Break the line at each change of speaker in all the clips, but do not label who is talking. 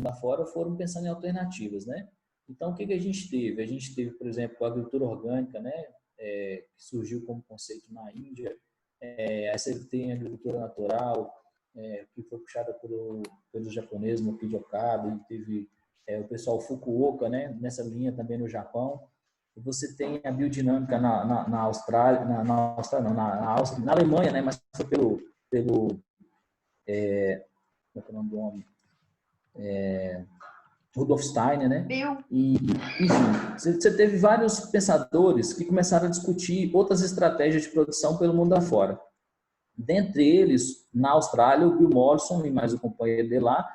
lá fora foram pensando em alternativas, né? Então, o que a gente teve? A gente teve, por exemplo, a agricultura orgânica, né? Que surgiu como conceito na Índia. Aí você tem a agricultura natural, que foi puxada pelo japonês, Mokichi Okada, e teve o pessoal Fukuoka, né? Nessa linha também no Japão. E você tem a biodinâmica na Austrália, na Austrália, não, na Áustria, na Alemanha, né? Mas foi pelo como é o nome do homem? Rudolf Steiner, né? E, enfim, você teve vários pensadores que começaram a discutir outras estratégias de produção pelo mundo afora. Dentre eles, na Austrália, o Bill Mollison e mais o companheiro dele lá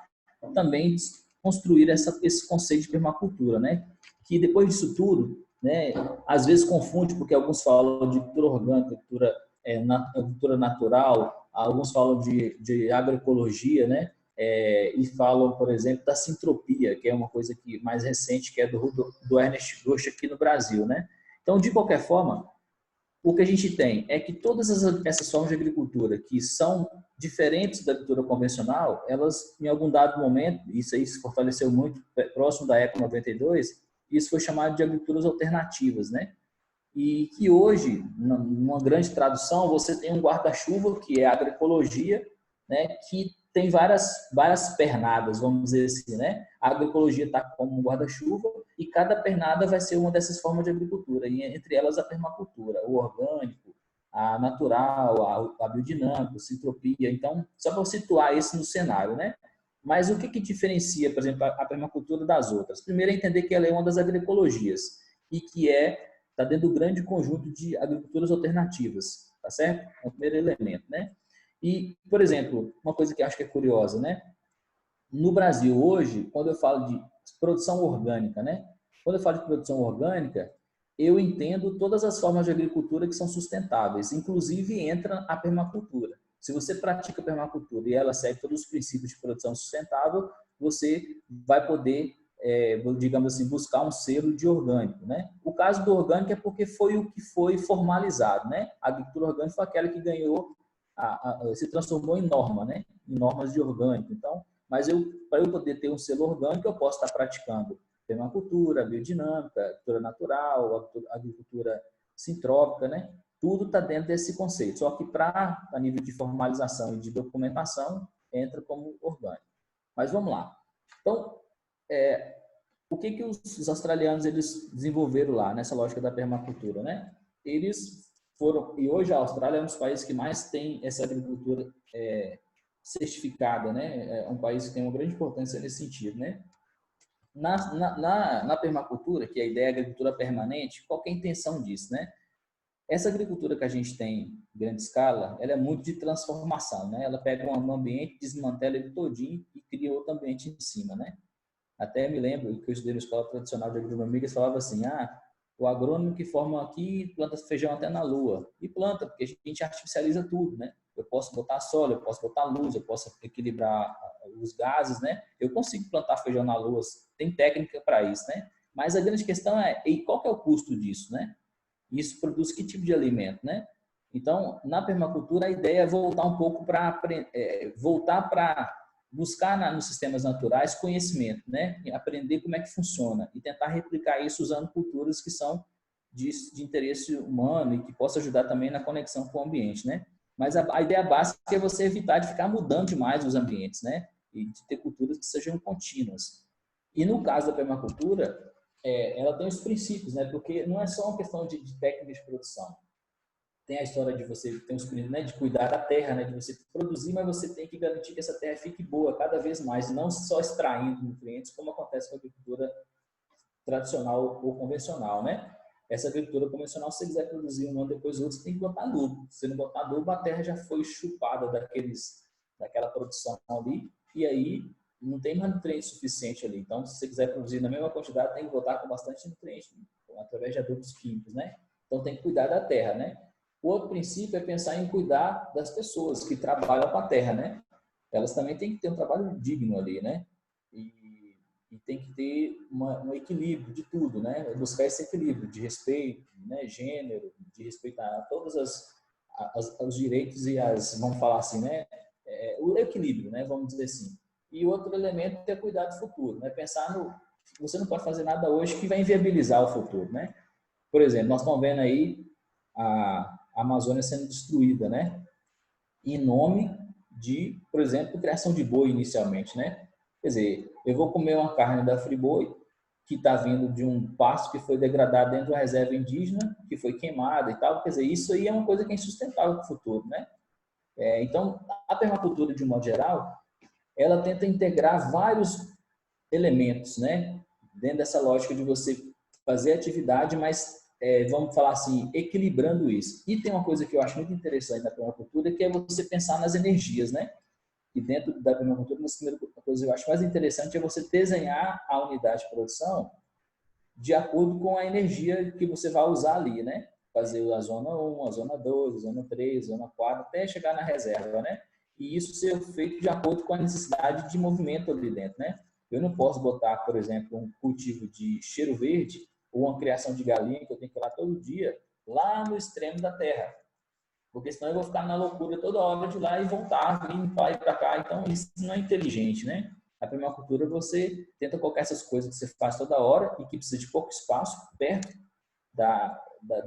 também construíram esse conceito de permacultura, né? Que depois disso tudo, né, às vezes confunde, porque alguns falam de agricultura orgânica, agricultura natural, alguns falam de agroecologia, né? E falam, por exemplo, da sintropia, que é uma coisa mais recente, que é do Ernest Ghosh aqui no Brasil, né? Então, de qualquer forma, o que a gente tem é que todas essas formas de agricultura que são diferentes da agricultura convencional, elas, em algum dado momento, isso aí se fortaleceu muito próximo da Eco 92, isso foi chamado de agriculturas alternativas, né? E que hoje, numa grande tradução, você tem um guarda-chuva, que é a agroecologia, né? Que tem várias pernadas, vamos dizer assim, né? A agroecologia está como um guarda-chuva e cada pernada vai ser uma dessas formas de agricultura, e entre elas a permacultura, o orgânico, a natural, a biodinâmica, a sintropia. Então, só para situar isso no cenário, né? Mas o que diferencia, por exemplo, a permacultura das outras? Primeiro é entender que ela é uma das agroecologias e que está dentro do grande conjunto de agriculturas alternativas, tá certo? É o primeiro elemento, né? E, por exemplo, uma coisa que eu acho que é curiosa, né? No Brasil hoje, quando eu falo de produção orgânica, né? Quando eu falo de produção orgânica, eu entendo todas as formas de agricultura que são sustentáveis, inclusive entra a permacultura. Se você pratica permacultura e ela segue todos os princípios de produção sustentável, você vai poder, digamos assim, buscar um selo de orgânico, né? O caso do orgânico é porque foi o que foi formalizado, né? A agricultura orgânica foi aquela que ganhou, se transformou em norma, né? Em normas de orgânico. Então, mas para eu poder ter um selo orgânico, eu posso estar praticando permacultura, biodinâmica, agricultura natural, agricultura sintrópica, né? Tudo está dentro desse conceito. Só que a nível de formalização e de documentação, entra como orgânico. Mas vamos lá. Então, o que os australianos eles desenvolveram lá nessa lógica da permacultura, né? Eles foram, e hoje a Austrália é um dos países que mais tem essa agricultura certificada, né? É um país que tem uma grande importância nesse sentido, né? Na permacultura, que é a ideia de agricultura permanente, qual que é a intenção disso, né? Essa agricultura que a gente tem em grande escala, ela é muito de transformação, né? Ela pega um ambiente, desmantela ele todinho e cria outro ambiente em cima, né? Até me lembro que eu estudei na escola tradicional de agronomia, eles falavam assim, o agrônomo que forma aqui planta feijão até na lua. E planta, porque a gente artificializa tudo, né? Eu posso botar sol, eu posso botar luz, eu posso equilibrar os gases, né? Eu consigo plantar feijão na lua, tem técnica para isso, né? Mas a grande questão e qual que é o custo disso, né? Isso produz que tipo de alimento, né? Então, na permacultura, a ideia é voltar um pouco voltar para buscar nos sistemas naturais conhecimento, né? Aprender como é que funciona e tentar replicar isso usando culturas que são de interesse humano e que possa ajudar também na conexão com o ambiente, né? Mas a ideia básica é você evitar de ficar mudando demais os ambientes, né? E de ter culturas que sejam contínuas. E no caso da permacultura, ela tem os princípios, né? Porque não é só uma questão de técnica de produção. Tem a história de você ter os princípios, né, de cuidar da terra, né, de você produzir, mas você tem que garantir que essa terra fique boa cada vez mais, e não só extraindo nutrientes, como acontece com a agricultura tradicional ou convencional, né? Essa agricultura convencional, se você quiser produzir um ano depois do outro, você tem que botar adubo. Se não botar adubo, a terra já foi chupada daquela produção ali, e aí não tem mais nutriente suficiente ali. Então, se você quiser produzir na mesma quantidade, tem que botar com bastante nutriente, através de adubos químicos, né? Então, tem que cuidar da terra, né? O outro princípio é pensar em cuidar das pessoas que trabalham com a terra, né? Elas também têm que ter um trabalho digno ali, né? E tem que ter um equilíbrio de tudo, né? Buscar esse equilíbrio de respeito, né? Gênero, de respeitar todos os direitos e vamos falar assim, né? O equilíbrio, né? Vamos dizer assim. E outro elemento é cuidar do futuro, né? Pensar no... Você não pode fazer nada hoje que vai inviabilizar o futuro, né? Por exemplo, nós estamos vendo aí a Amazônia sendo destruída, né? Em nome de, por exemplo, criação de boi inicialmente, né? Quer dizer, eu vou comer uma carne da Friboi que está vindo de um pasto que foi degradado dentro de uma reserva indígena, que foi queimada e tal. Quer dizer, isso aí é uma coisa que é insustentável para o futuro, né? Então, a permacultura, de um modo geral, ela tenta integrar vários elementos, né? Dentro dessa lógica de você fazer atividade, mas vamos falar assim, equilibrando isso. E tem uma coisa que eu acho muito interessante na permacultura, que é você pensar nas energias, né? E dentro da permacultura, uma primeira coisa que eu acho mais interessante é você desenhar a unidade de produção de acordo com a energia que você vai usar ali, né? Fazer a zona 1, a zona 2, a zona 3, a zona 4, até chegar na reserva, né? E isso ser feito de acordo com a necessidade de movimento ali dentro, né? Eu não posso botar, por exemplo, um cultivo de cheiro verde ou uma criação de galinha que eu tenho que ir lá todo dia, lá no extremo da terra. Porque senão eu vou ficar na loucura toda hora de ir lá e voltar, limpar e para cá. Então, isso não é inteligente, né? A permacultura, você tenta colocar essas coisas que você faz toda hora e que precisa de pouco espaço perto da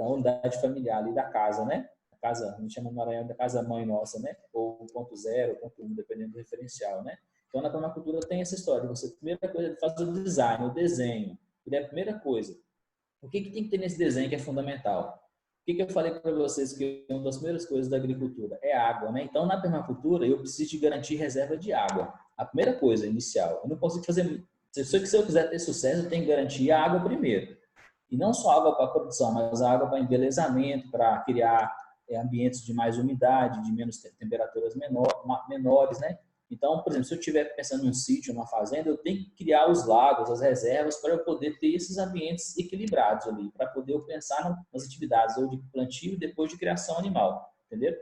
unidade familiar ali da casa, né? A casa, a gente chama no Maranhão da casa mãe nossa, né? Ou ponto 0, ponto 1, dependendo do referencial, né? Então, na permacultura tem essa história. Você, a primeira coisa, faz o design, o desenho. E é a primeira coisa. O que tem que ter nesse desenho que é fundamental? O que eu falei para vocês que uma das primeiras coisas da agricultura é água, né? Então, na permacultura, eu preciso de garantir reserva de água. A primeira coisa, inicial. Eu não consigo fazer... Se eu quiser ter sucesso, eu tenho que garantir a água primeiro. E não só água para produção, mas água para embelezamento, para criar ambientes de mais umidade, de menos temperaturas menores, né? Então, por exemplo, se eu estiver pensando num sítio, numa fazenda, eu tenho que criar os lagos, as reservas, para eu poder ter esses ambientes equilibrados ali, para poder eu pensar nas atividades ou de plantio e depois de criação animal, entendeu?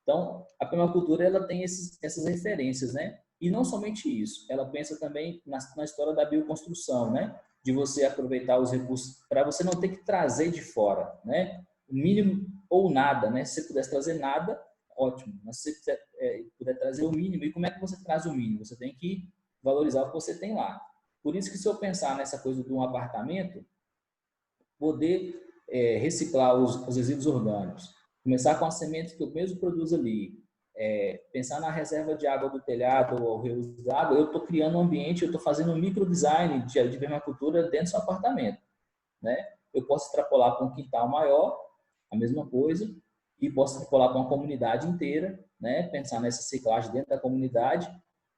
Então, a permacultura, ela tem essas referências, né? E não somente isso, ela pensa também na história da bioconstrução, né? De você aproveitar os recursos para você não ter que trazer de fora, né? O mínimo ou nada, né? Se você pudesse trazer nada, ótimo. Mas se você puder trazer o mínimo, e como é que você traz o mínimo? Você tem que valorizar o que você tem lá. Por isso que se eu pensar nessa coisa de um apartamento, poder reciclar os resíduos orgânicos, começar com as sementes que eu mesmo produzo ali, pensar na reserva de água do telhado ou reuso de água, eu estou criando um ambiente, eu estou fazendo um microdesign de permacultura dentro do seu apartamento, né? Eu posso extrapolar para um quintal maior, a mesma coisa, e posso extrapolar para uma comunidade inteira, né? Pensar nessa ciclagem dentro da comunidade.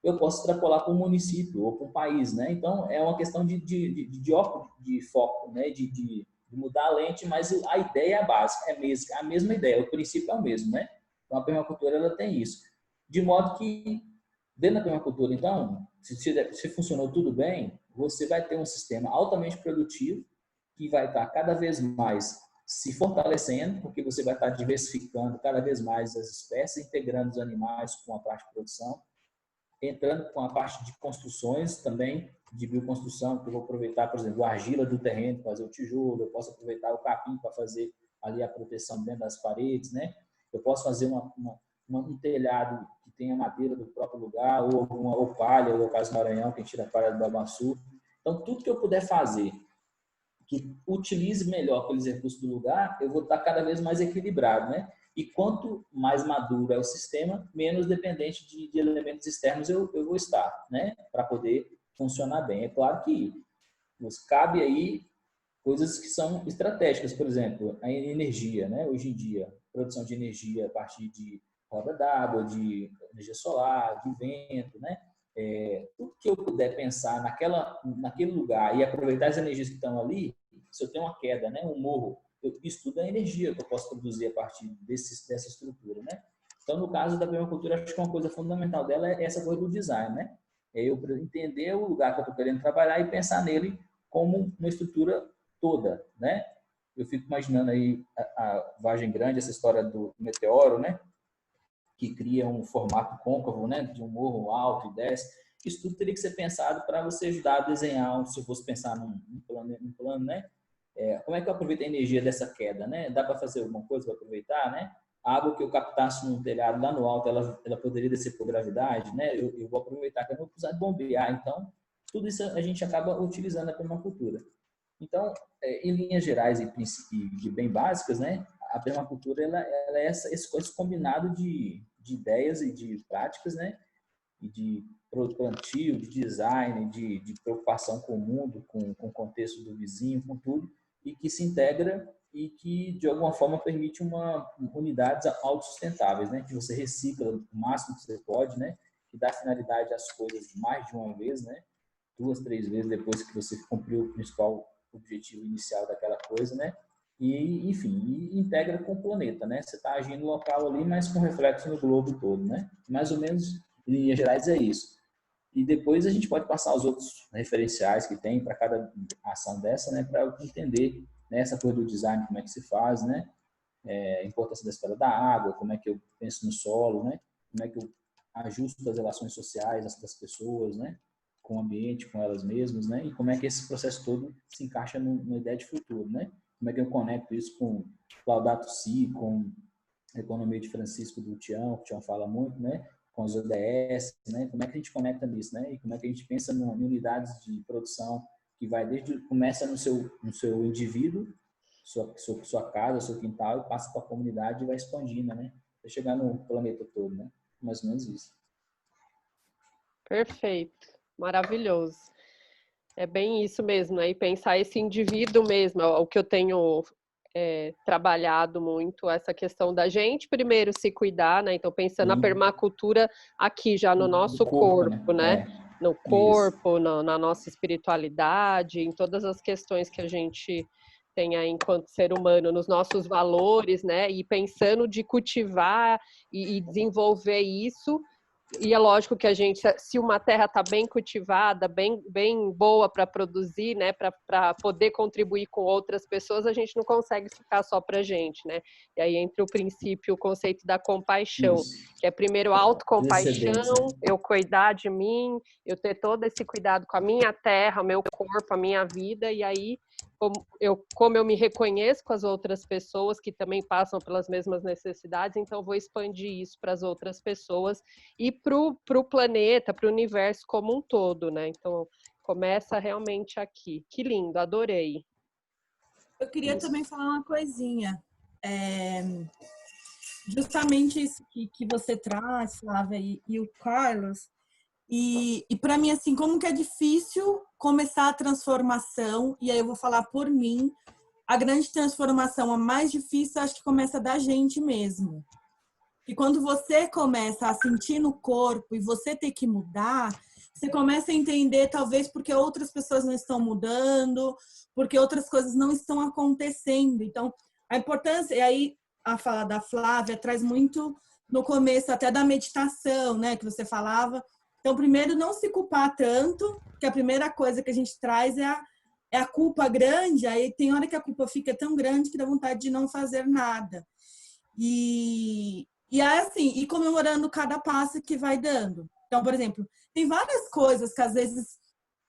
Eu posso extrapolar para um município ou para um país, né? Então, é uma questão de foco, né? De mudar a lente, mas a ideia básica é a mesma ideia, o princípio é o mesmo, né? Então, a permacultura, ela tem isso. De modo que, dentro da permacultura, então, se funcionou tudo bem, você vai ter um sistema altamente produtivo que vai estar cada vez mais se fortalecendo, porque você vai estar diversificando cada vez mais as espécies, integrando os animais com a parte de produção, entrando com a parte de construções também, de bioconstrução, que eu vou aproveitar, por exemplo, a argila do terreno para fazer o tijolo, eu posso aproveitar o capim para fazer ali a proteção dentro das paredes, né? Eu posso fazer um telhado que tenha madeira do próprio lugar, ou palha, ou caso Maranhão, que tira a palha do Babaçu. Então, tudo que eu puder fazer que utilize melhor aqueles recursos do lugar, eu vou estar cada vez mais equilibrado, né? E quanto mais maduro é o sistema, menos dependente de elementos externos eu vou estar, né? Para poder funcionar bem. É claro que nos cabe aí coisas que são estratégicas, por exemplo, a energia, né? Hoje em dia, produção de energia a partir de roda d'água, de energia solar, de vento, né? Tudo que eu puder pensar naquele lugar e aproveitar as energias que estão ali, se eu tenho uma queda, né, um morro, eu estudo a energia que eu posso produzir a partir dessa estrutura, né? Então, no caso da permacultura, acho que uma coisa fundamental dela é essa coisa do design, né? É eu entender o lugar que eu estou querendo trabalhar e pensar nele como uma estrutura toda, né? Eu fico imaginando aí a Vargem Grande, essa história do meteoro, né? Que cria um formato côncavo, né, de um morro alto e desce. Isso tudo teria que ser pensado para você ajudar a desenhar, se eu fosse pensar num plano, né? Como é que eu aproveito a energia dessa queda, né? Dá para fazer alguma coisa para aproveitar, né? a água que eu captasse no telhado lá no alto, ela poderia descer por gravidade, né? Eu vou aproveitar que eu não vou precisar de bombear. Então, tudo isso a gente acaba utilizando na permacultura. Então, em linhas gerais e de bem básicas, né? A permacultura ela é esse combinado de ideias e de práticas, né? E de plantio, de design, de preocupação com o mundo, com o contexto do vizinho, com tudo, e que se integra e que, de alguma forma, permite unidades autossustentáveis, né? Que você recicla o máximo que você pode, né? Que dá finalidade às coisas mais de uma vez, né? 2, 3 vezes depois que você cumpriu o principal objetivo inicial daquela coisa, né? E, enfim, integra com o planeta, né? Você está agindo local ali, mas com reflexo no globo todo, né? Mais ou menos, em linhas gerais, é isso. E depois a gente pode passar os outros referenciais que tem para cada ação dessa, né? Para entender, né, essa coisa do design, como é que se faz, né? A importância da esfera da água, como é que eu penso no solo, né? Como é que eu ajusto as relações sociais das pessoas, né? Com o ambiente, com elas mesmas, né? E como é que esse processo todo se encaixa numa ideia de futuro, né? Como é que eu conecto isso com Laudato Si, com a economia de Francisco do Tião, que o Tião fala muito, né? Com os ODS, né? Como é que a gente conecta nisso, né? E como é que a gente pensa em unidades de produção que vai começa no seu indivíduo, sua casa, seu quintal, e passa para a comunidade e vai expandindo, né? Até chegar no planeta todo, né? Mais ou menos isso.
Perfeito, maravilhoso. É bem isso mesmo, né? E pensar esse indivíduo mesmo, o que eu tenho trabalhado muito, essa questão da gente primeiro se cuidar, né? Então, pensando na permacultura aqui já no nosso corpo, né? No corpo, na nossa espiritualidade, em todas as questões que a gente tem aí enquanto ser humano, nos nossos valores, né? E pensando de cultivar e desenvolver isso. E é lógico que a gente, se uma terra está bem cultivada, bem boa para produzir, né, para poder contribuir com outras pessoas, a gente não consegue ficar só para a gente, né? E aí entra o princípio, o conceito da compaixão, que é primeiro autocompaixão, eu cuidar de mim, eu ter todo esse cuidado com a minha terra, o meu corpo, a minha vida, e aí como eu me reconheço com as outras pessoas que também passam pelas mesmas necessidades, então vou expandir isso para as outras pessoas e para o planeta, para o universo como um todo, né? Então, começa realmente aqui. Que lindo, adorei.
Eu queria também falar uma coisinha. Justamente isso que você traz, Flávia, e o Carlos. E para mim, assim, como que é difícil começar a transformação, e aí eu vou falar por mim, a grande transformação, a mais difícil, acho que começa da gente mesmo. E quando você começa a sentir no corpo e você ter que mudar, você começa a entender, talvez, porque outras pessoas não estão mudando, porque outras coisas não estão acontecendo. Então, a importância, e aí a fala da Flávia traz muito no começo até da meditação, né, que você falava. Então, primeiro, não se culpar tanto, porque a primeira coisa que a gente traz é a culpa grande, aí tem hora que a culpa fica tão grande que dá vontade de não fazer nada. E é assim, e comemorando cada passo que vai dando. Então, por exemplo, tem várias coisas que às vezes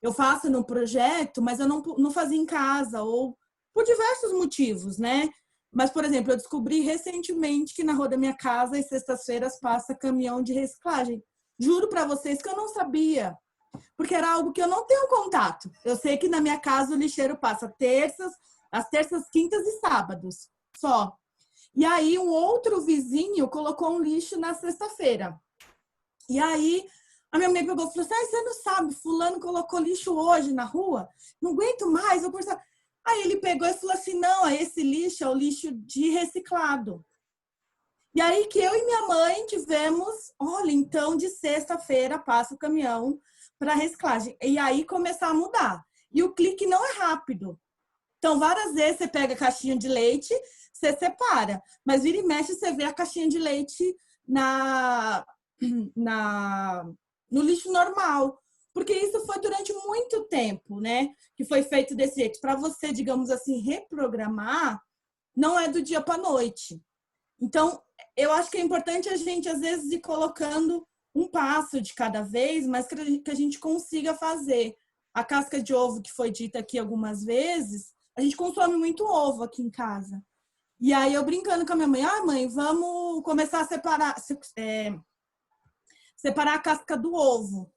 eu faço no projeto, mas eu não fazia em casa, ou por diversos motivos, né? Mas, por exemplo, eu descobri recentemente que na rua da minha casa, às sextas-feiras, passa caminhão de reciclagem. Juro para vocês que eu não sabia, porque era algo que eu não tenho contato. Eu sei que na minha casa o lixeiro passa às terças, quintas e sábados, só. E aí um outro vizinho colocou um lixo na sexta-feira. E aí a minha mãe pegou e falou assim, você não sabe, fulano colocou lixo hoje na rua? Não aguento mais, eu preciso... Aí ele pegou e falou assim, não, esse lixo é o lixo de reciclado. E aí que eu e minha mãe tivemos, olha, então de sexta-feira passa o caminhão para reciclagem. E aí começar a mudar. E o clique não é rápido. Então, várias vezes você pega a caixinha de leite, você separa. Mas vira e mexe, você vê a caixinha de leite no lixo normal. Porque isso foi durante muito tempo, né? Que foi feito desse jeito. Para você, digamos assim, reprogramar, não é do dia para a noite. Então, eu acho que é importante a gente, às vezes, ir colocando um passo de cada vez, mas que a gente consiga fazer. A casca de ovo, que foi dita aqui algumas vezes, a gente consome muito ovo aqui em casa. E aí eu brincando com a minha mãe, mãe, vamos começar a separar a casca do ovo.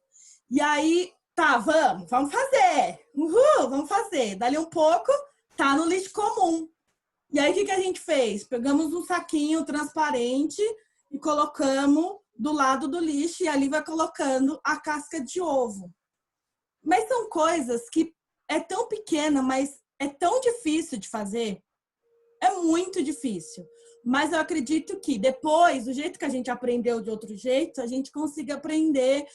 E aí, tá, vamos fazer. Uhul, vamos fazer. Dali um pouco, tá no lixo comum. E aí, o que a gente fez? Pegamos um saquinho transparente e colocamos do lado do lixo e ali vai colocando a casca de ovo. Mas são coisas que é tão pequena, mas é tão difícil de fazer. É muito difícil. Mas eu acredito que depois, do jeito que a gente aprendeu de outro jeito, a gente consiga aprender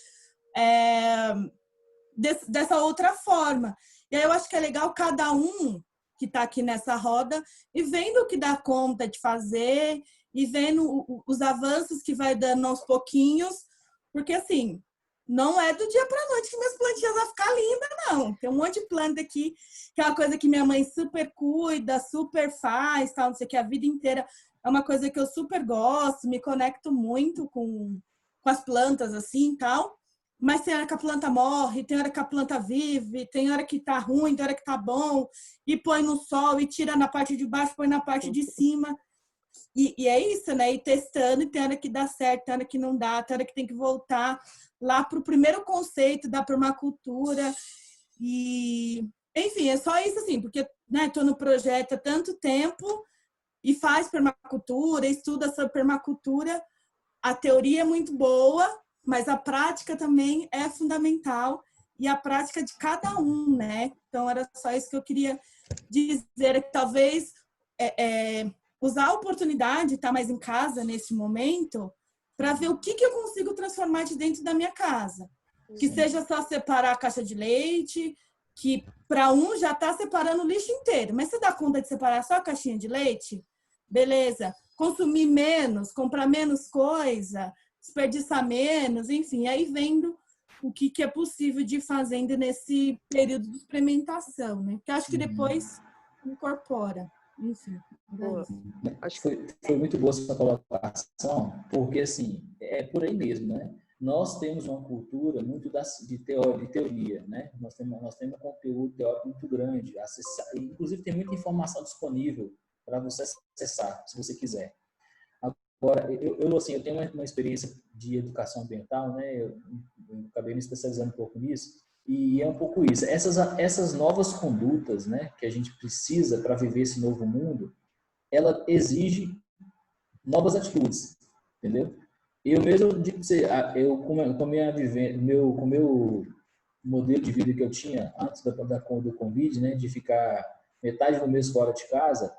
dessa outra forma. E aí eu acho que é legal cada um que está aqui nessa roda e vendo o que dá conta de fazer e vendo os avanços que vai dando aos pouquinhos, porque assim, não é do dia para a noite que minhas plantinhas vão ficar lindas, não. Tem um monte de planta aqui, que é uma coisa que minha mãe super cuida, super faz, tal, não sei o que, a vida inteira. É uma coisa que eu super gosto, me conecto muito com as plantas, assim, tal. Mas tem hora que a planta morre, tem hora que a planta vive, tem hora que tá ruim, tem hora que tá bom, e põe no sol, e tira na parte de baixo, põe na parte de cima. E é isso, né? E testando, e tem hora que dá certo, tem hora que não dá, tem hora que tem que voltar lá para o primeiro conceito da permacultura. E, enfim, é só isso, assim, porque estou no projeto há tanto tempo e faz permacultura, estuda sobre permacultura. A teoria é muito boa, mas a prática também é fundamental e a prática de cada um, né? Então, era só isso que eu queria dizer, que talvez usar a oportunidade de estar mais em casa nesse momento para ver o que eu consigo transformar de dentro da minha casa. Que seja só separar a caixa de leite, que para um já está separando o lixo inteiro. Mas você dá conta de separar só a caixinha de leite? Beleza. Consumir menos, comprar menos coisa, desperdiçar menos, enfim. Aí vendo o que é possível de ir fazendo nesse período de experimentação, né? Porque eu acho que depois incorpora. Enfim.
Foi muito boa essa colocação, porque assim, é por aí mesmo, né? Nós temos uma cultura muito de teoria, né? Nós temos um conteúdo teórico muito grande, inclusive tem muita informação disponível para você acessar, se você quiser. Agora, eu tenho uma experiência de educação ambiental, né? Eu acabei me especializando um pouco nisso, e é um pouco isso. Essas novas condutas, né, que a gente precisa para viver esse novo mundo, ela exige novas atitudes, entendeu? Eu mesmo digo para você, com meu modelo de vida que eu tinha antes do Covid, né, de ficar metade do mês fora de casa,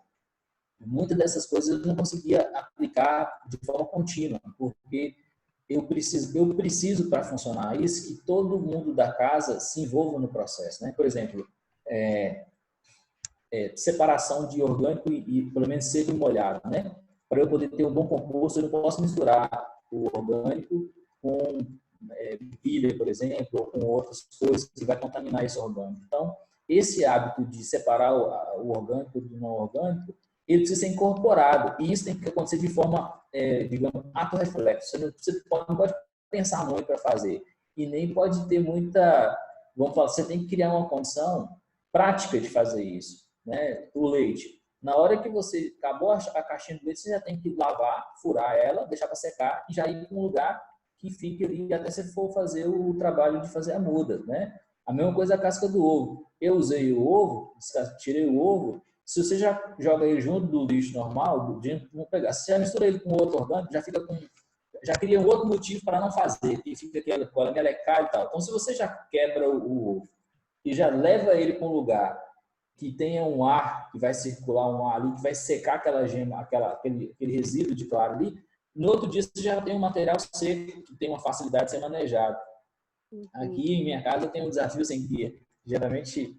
muitas dessas coisas eu não conseguia aplicar de forma contínua, porque eu preciso para funcionar isso que todo mundo da casa se envolva no processo, né? Por exemplo, separação de orgânico e pelo menos seco e molhado, né? Para eu poder ter um bom composto, eu não posso misturar o orgânico com pilha, por exemplo, ou com outras coisas que vai contaminar esse orgânico. Então, esse hábito de separar o orgânico do não orgânico, ele precisa ser incorporado. E isso tem que acontecer de forma, digamos, ato-reflexo. Você não pode pensar muito para fazer. E nem pode ter muita... Vamos falar, você tem que criar uma condição prática de fazer isso, né? O leite. Na hora que você acabou a caixinha do leite, você já tem que lavar, furar ela, deixar para secar e já ir para um lugar que fique ali até você for fazer o trabalho de fazer a muda, né? A mesma coisa a casca do ovo. Eu usei o ovo, tirei o ovo. Se você já joga ele junto do lixo normal, vamos pegar. Se você já mistura ele com outro orgânico, já cria um outro motivo para não fazer, que fica aquela cola melecada e tal. Então, se você já quebra o ovo e já leva ele para um lugar que tenha um ar, que vai circular um ar ali, que vai secar aquela gema, aquele resíduo de claro ali, no outro dia você já tem um material seco, que tem uma facilidade de ser manejado. Aqui em minha casa tem um desafio sem guia. Geralmente,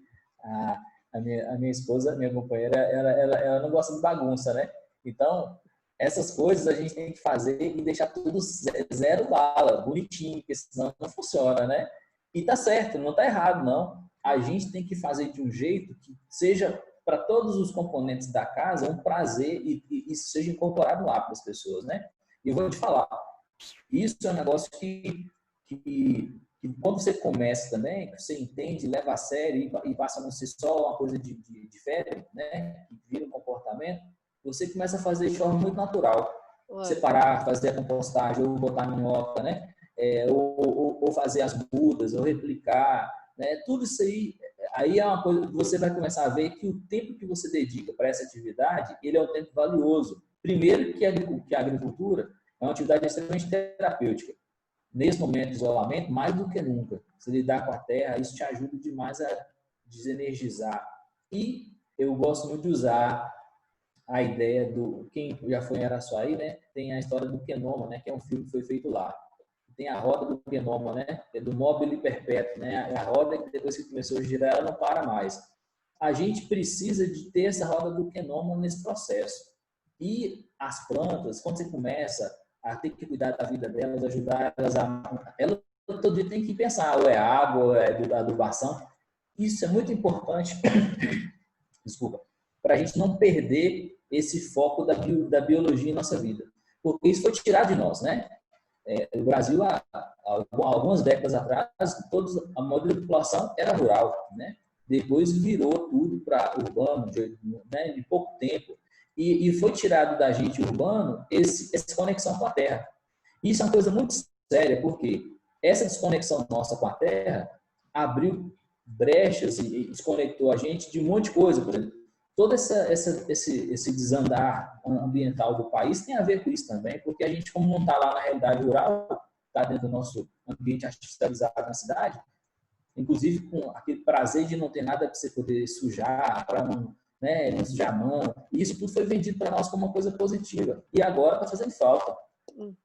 a minha esposa, minha companheira, ela não gosta de bagunça, né? Então, essas coisas a gente tem que fazer e deixar tudo zero bala, bonitinho, porque senão não funciona, né? E tá certo, não tá errado, não. A gente tem que fazer de um jeito que seja para todos os componentes da casa um prazer e isso seja incorporado lá para as pessoas, né? E eu vou te falar, isso é um negócio que quando você começa também, que você entende, leva a sério e passa a não ser só uma coisa de febre, né? Que vira um comportamento, você começa a fazer de forma muito natural. Separar, fazer a compostagem, ou botar minhoca, né? Ou fazer as mudas, ou replicar, né? Tudo isso aí é uma coisa que você vai começar a ver que o tempo que você dedica para essa atividade, ele é um tempo valioso. Primeiro que a agricultura é uma atividade extremamente terapêutica. Nesse momento de isolamento, mais do que nunca. Se lidar com a terra, isso te ajuda demais a desenergizar. E eu gosto muito de usar a ideia do... Quem já foi em Araçuaí, né? Tem a história do Quenoma, né? Que é um filme que foi feito lá. Tem a roda do Quenoma, né? Que é do mobile perpétuo, né? A roda que depois que começou a girar, ela não para mais. A gente precisa de ter essa roda do Quenoma nesse processo. E as plantas, quando você começa a ter que cuidar da vida delas, ajudar elas elas todo dia tem que pensar, ou é água, ou é adubação. Isso é muito importante, desculpa, para a gente não perder esse foco da biologia em nossa vida. Porque isso foi tirado de nós, né? No Brasil, há algumas décadas atrás, a maioria da população era rural, né? Depois virou tudo para urbano, né? De pouco tempo. E foi tirado da gente urbano essa conexão com a terra. Isso é uma coisa muito séria, porque essa desconexão nossa com a terra abriu brechas e desconectou a gente de um monte de coisa. Por exemplo, todo esse desandar ambiental do país tem a ver com isso também, porque a gente, como não está lá na realidade rural, está dentro do nosso ambiente artificializado na cidade, inclusive com aquele prazer de não ter nada para você poder sujar, para não, né, não sujar a mão. E isso tudo foi vendido para nós como uma coisa positiva. E agora está fazendo falta.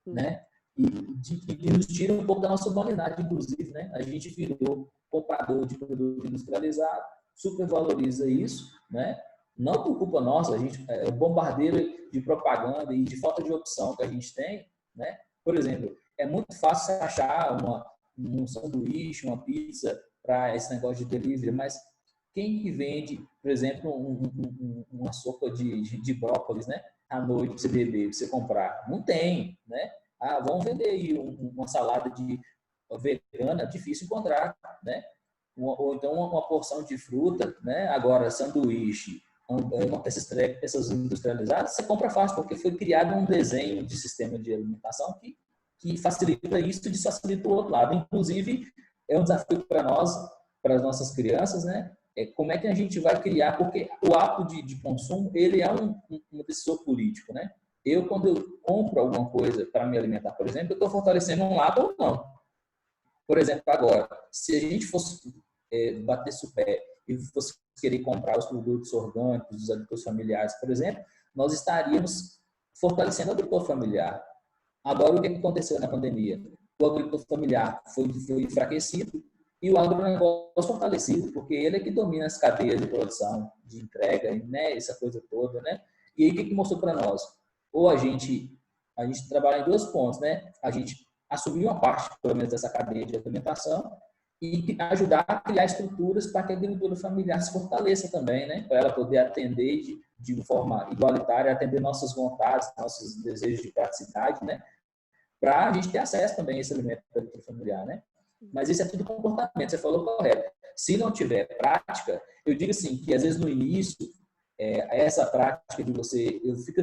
Né? E nos tira um pouco da nossa humanidade, inclusive. Né? A gente virou comprador de produto industrializado, supervaloriza isso, né? Não por culpa nossa, a gente é bombardeiro de propaganda e de falta de opção que a gente tem. Né? Por exemplo, é muito fácil achar um sanduíche, uma pizza para esse negócio de delivery, mas quem que vende, por exemplo, uma sopa de brócolis, né? À noite para você beber, para você comprar? Não tem, né? Ah, vamos vender aí uma salada vegana, difícil encontrar, né? Ou então uma porção de fruta, né? Agora, sanduíche, essas industrializadas, você compra fácil, porque foi criado um desenho de sistema de alimentação que facilita isso e desfacilita o outro lado. Inclusive, é um desafio para nós, para as nossas crianças, né? Como é que a gente vai criar, porque o ato de consumo, ele é um decisor político, né? Quando eu compro alguma coisa para me alimentar, por exemplo, eu estou fortalecendo um lado ou não. Por exemplo, agora, se a gente fosse bater o pé e fosse querer comprar os produtos orgânicos dos agricultores familiares, por exemplo, nós estaríamos fortalecendo o agricultor familiar. Agora, o que aconteceu na pandemia? O agricultor familiar foi enfraquecido e o agronegócio fortalecido, porque ele é que domina as cadeias de produção, de entrega, né? Essa coisa toda, né? E aí, o que mostrou para nós? Ou a gente trabalha em dois pontos, né? A gente assumir uma parte, pelo menos, dessa cadeia de alimentação e ajudar a criar estruturas para que a agricultura familiar se fortaleça também, né? Para ela poder atender de forma igualitária, atender nossas vontades, nossos desejos de praticidade, né? Para a gente ter acesso também a esse alimento da agricultura familiar, né? Mas isso é tudo comportamento, você falou correto. Se não tiver prática, eu digo assim, que às vezes no início, essa prática de você, eu fico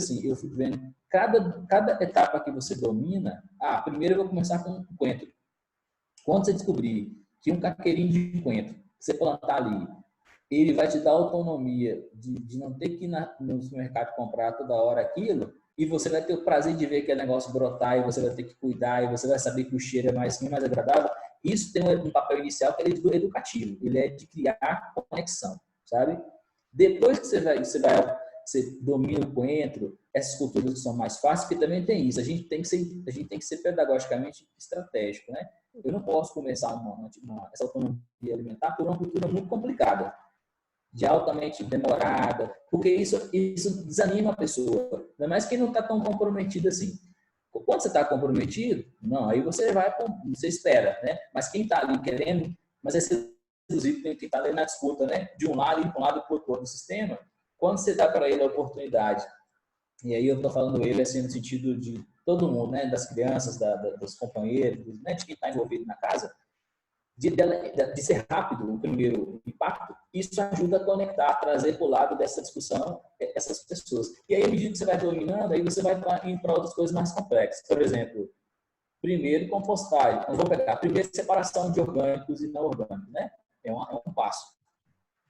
vendo, cada etapa que você domina, primeiro eu vou começar com um coentro. Quando você descobrir que um caqueirinho de coentro, você plantar ali, ele vai te dar autonomia de não ter que ir no supermercado comprar toda hora aquilo, e você vai ter o prazer de ver aquele negócio brotar, e você vai ter que cuidar, e você vai saber que o cheiro é mais agradável. Isso tem um papel inicial que é educativo, ele é de criar conexão, sabe? Depois que você domina o coentro, essas culturas que são mais fáceis, que também tem isso, a gente tem que ser pedagogicamente estratégico, né? Eu não posso começar essa autonomia alimentar por uma cultura muito complicada, de altamente demorada, porque isso desanima a pessoa, ainda mais quem não está tão comprometido assim. Quando você está comprometido, não, aí você espera, né? Mas quem está ali querendo, mas inclusive tem que estar ali na disputa, né? De um lado e para um lado e para o outro do sistema, quando você dá para ele a oportunidade, e aí eu estou falando ele assim no sentido de todo mundo, né? Das crianças, dos companheiros, né? De quem está envolvido na casa, de ser rápido o primeiro impacto, isso ajuda a conectar, trazer para o lado dessa discussão essas pessoas. E aí, à medida que você vai dominando, aí você vai indo para outras coisas mais complexas. Por exemplo, primeiro, compostagem. Eu vou pegar primeiro separação de orgânicos e não orgânicos, né? É um passo,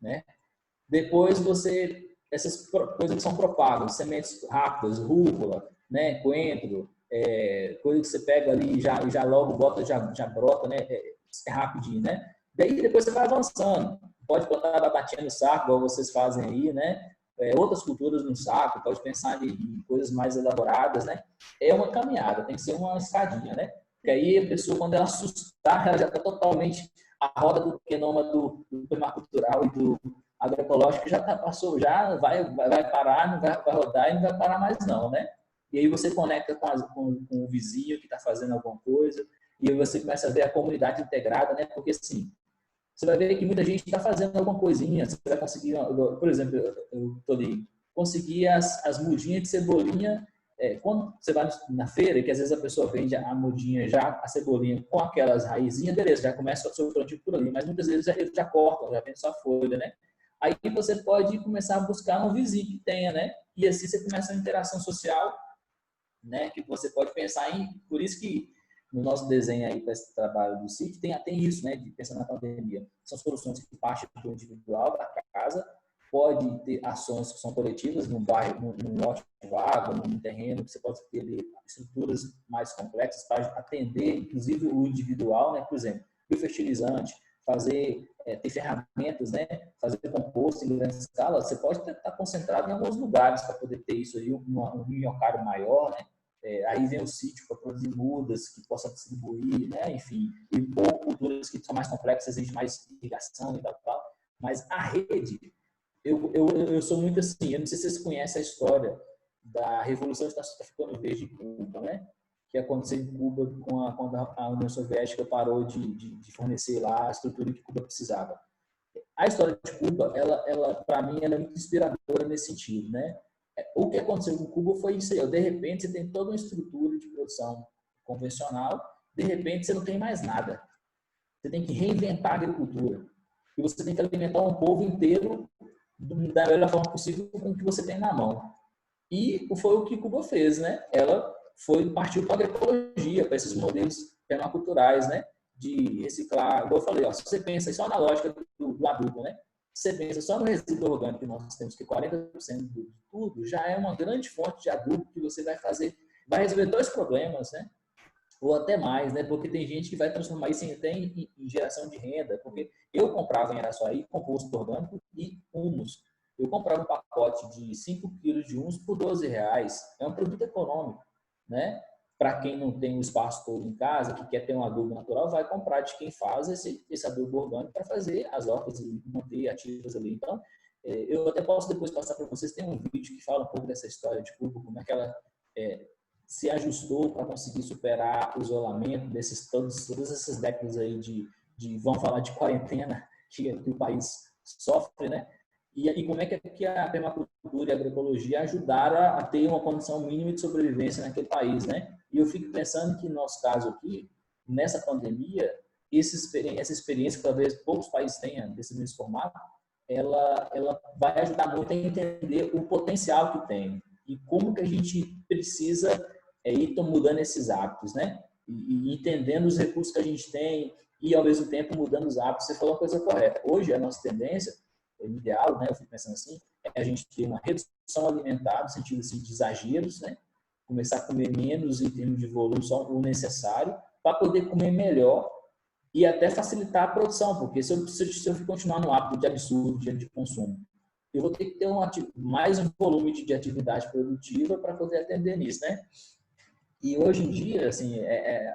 né? Depois essas coisas que são propagas, sementes rápidas, rúcula, né? Coentro, coisa que você pega ali e já logo bota, já brota, né? É rapidinho, né? Daí depois você vai avançando. Pode plantar batatinha no saco, igual vocês fazem aí, né? Outras culturas no saco, pode pensar em coisas mais elaboradas, né? É uma caminhada, tem que ser uma escadinha, né? Porque aí a pessoa, quando ela assustar, ela já está totalmente a roda do genoma do permacultural e do agroecológico já passou, já vai parar, não vai rodar e não vai parar mais não, né? E aí você conecta com o vizinho que está fazendo alguma coisa e aí você começa a ver a comunidade integrada, né? Porque assim, você vai ver que muita gente está fazendo alguma coisinha, você vai conseguir, por exemplo, eu tô ali, conseguir as mudinhas de cebolinha, quando você vai na feira, que às vezes a pessoa vende a mudinha já, a cebolinha com aquelas raizinhas, beleza, já começa o seu plantio por ali, mas muitas vezes eles já cortam, já vende só a folha, né? Aí você pode começar a buscar um vizinho que tenha, né? E assim você começa a interação social, né? Que você pode pensar em, por isso que no nosso desenho aí para esse trabalho do sítio tem isso, né? De pensar na pandemia. São soluções que partem do individual, da casa, pode ter ações que são coletivas num bairro, num lote vago, num terreno, que você pode ter estruturas mais complexas para atender, inclusive o individual, né? Por exemplo, biofertilizante, ter ferramentas, né? Fazer composto em grande escala, você pode estar concentrado em alguns lugares para poder ter isso aí, um minhocário maior, né? Aí vem o sítio para produzir mudas que possa distribuir, né? Enfim, e culturas que são mais complexas, exige mais irrigação e tal. Mas a rede, eu sou muito assim, eu não sei se vocês conhecem a história da Revolução Estação Verde de Cuba, né? Que aconteceu em Cuba quando a União Soviética parou de fornecer lá a estrutura que Cuba precisava. A história de Cuba, ela para mim, ela é muito inspiradora nesse sentido, né? O que aconteceu com Cuba foi isso aí. De repente, você tem toda uma estrutura de produção convencional, de repente, você não tem mais nada. Você tem que reinventar a agricultura. E você tem que alimentar um povo inteiro da melhor forma possível com o que você tem na mão. E foi o que Cuba fez, né? Ela partiu para a agroecologia, para esses modelos permaculturais, né? De reciclar. Igual eu falei, ó, se você pensa só na lógica do adubo, né? Você pensa só no resíduo orgânico que nós temos, que 40% de tudo já é uma grande fonte de adubo que você vai fazer, vai resolver 2 problemas, né? Ou até mais, né? Porque tem gente que vai transformar isso até em geração de renda, porque eu comprava em Araçuaí composto orgânico e humus. Eu comprava um pacote de 5 quilos de humus por R$12. É um produto econômico, né? Para quem não tem o espaço todo em casa, que quer ter um adubo natural, vai comprar de quem faz esse adubo orgânico para fazer as hortas e manter ativas ali. Então, eu até posso depois passar para vocês, tem um vídeo que fala um pouco dessa história de Cuba, como é que ela se ajustou para conseguir superar o isolamento todas essas décadas aí vamos falar de quarentena que o país sofre, né? E como é que a permacultura e a agroecologia ajudaram a ter uma condição mínima de sobrevivência naquele país, né? E eu fico pensando que, no nosso caso aqui, nessa pandemia, essa experiência que talvez poucos países tenham desse mesmo formato, ela vai ajudar muito a entender o potencial que tem e como que a gente precisa ir mudando esses hábitos, né? E entendendo os recursos que a gente tem e, ao mesmo tempo, mudando os hábitos. Você falou a coisa correta. Hoje, a nossa tendência, o ideal, né, eu fico pensando assim, é a gente ter uma redução alimentar, no sentido assim, de exageros, né? Começar a comer menos em termos de volume, só o necessário, para poder comer melhor e até facilitar a produção, porque se eu continuar no hábito de absurdo de consumo, eu vou ter que ter mais um volume de atividade produtiva para poder atender nisso, né? E hoje em dia, assim,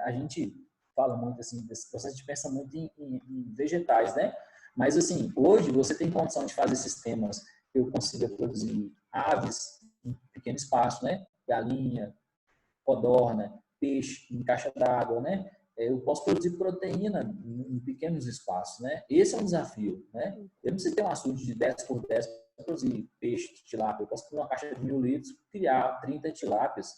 a gente fala muito assim desse processo, a gente pensa muito em vegetais, né? Mas, assim, hoje você tem condição de fazer sistemas que eu consiga produzir aves em pequeno espaço, né? Galinha, codorna, peixe em caixa d'água, né? Eu posso produzir proteína em pequenos espaços, né? Esse é um desafio, né? Eu não preciso ter um açude de 10 por 10 para produzir peixe, tilápia. Eu posso ter uma caixa de 1.000 litros, criar 30 tilápias,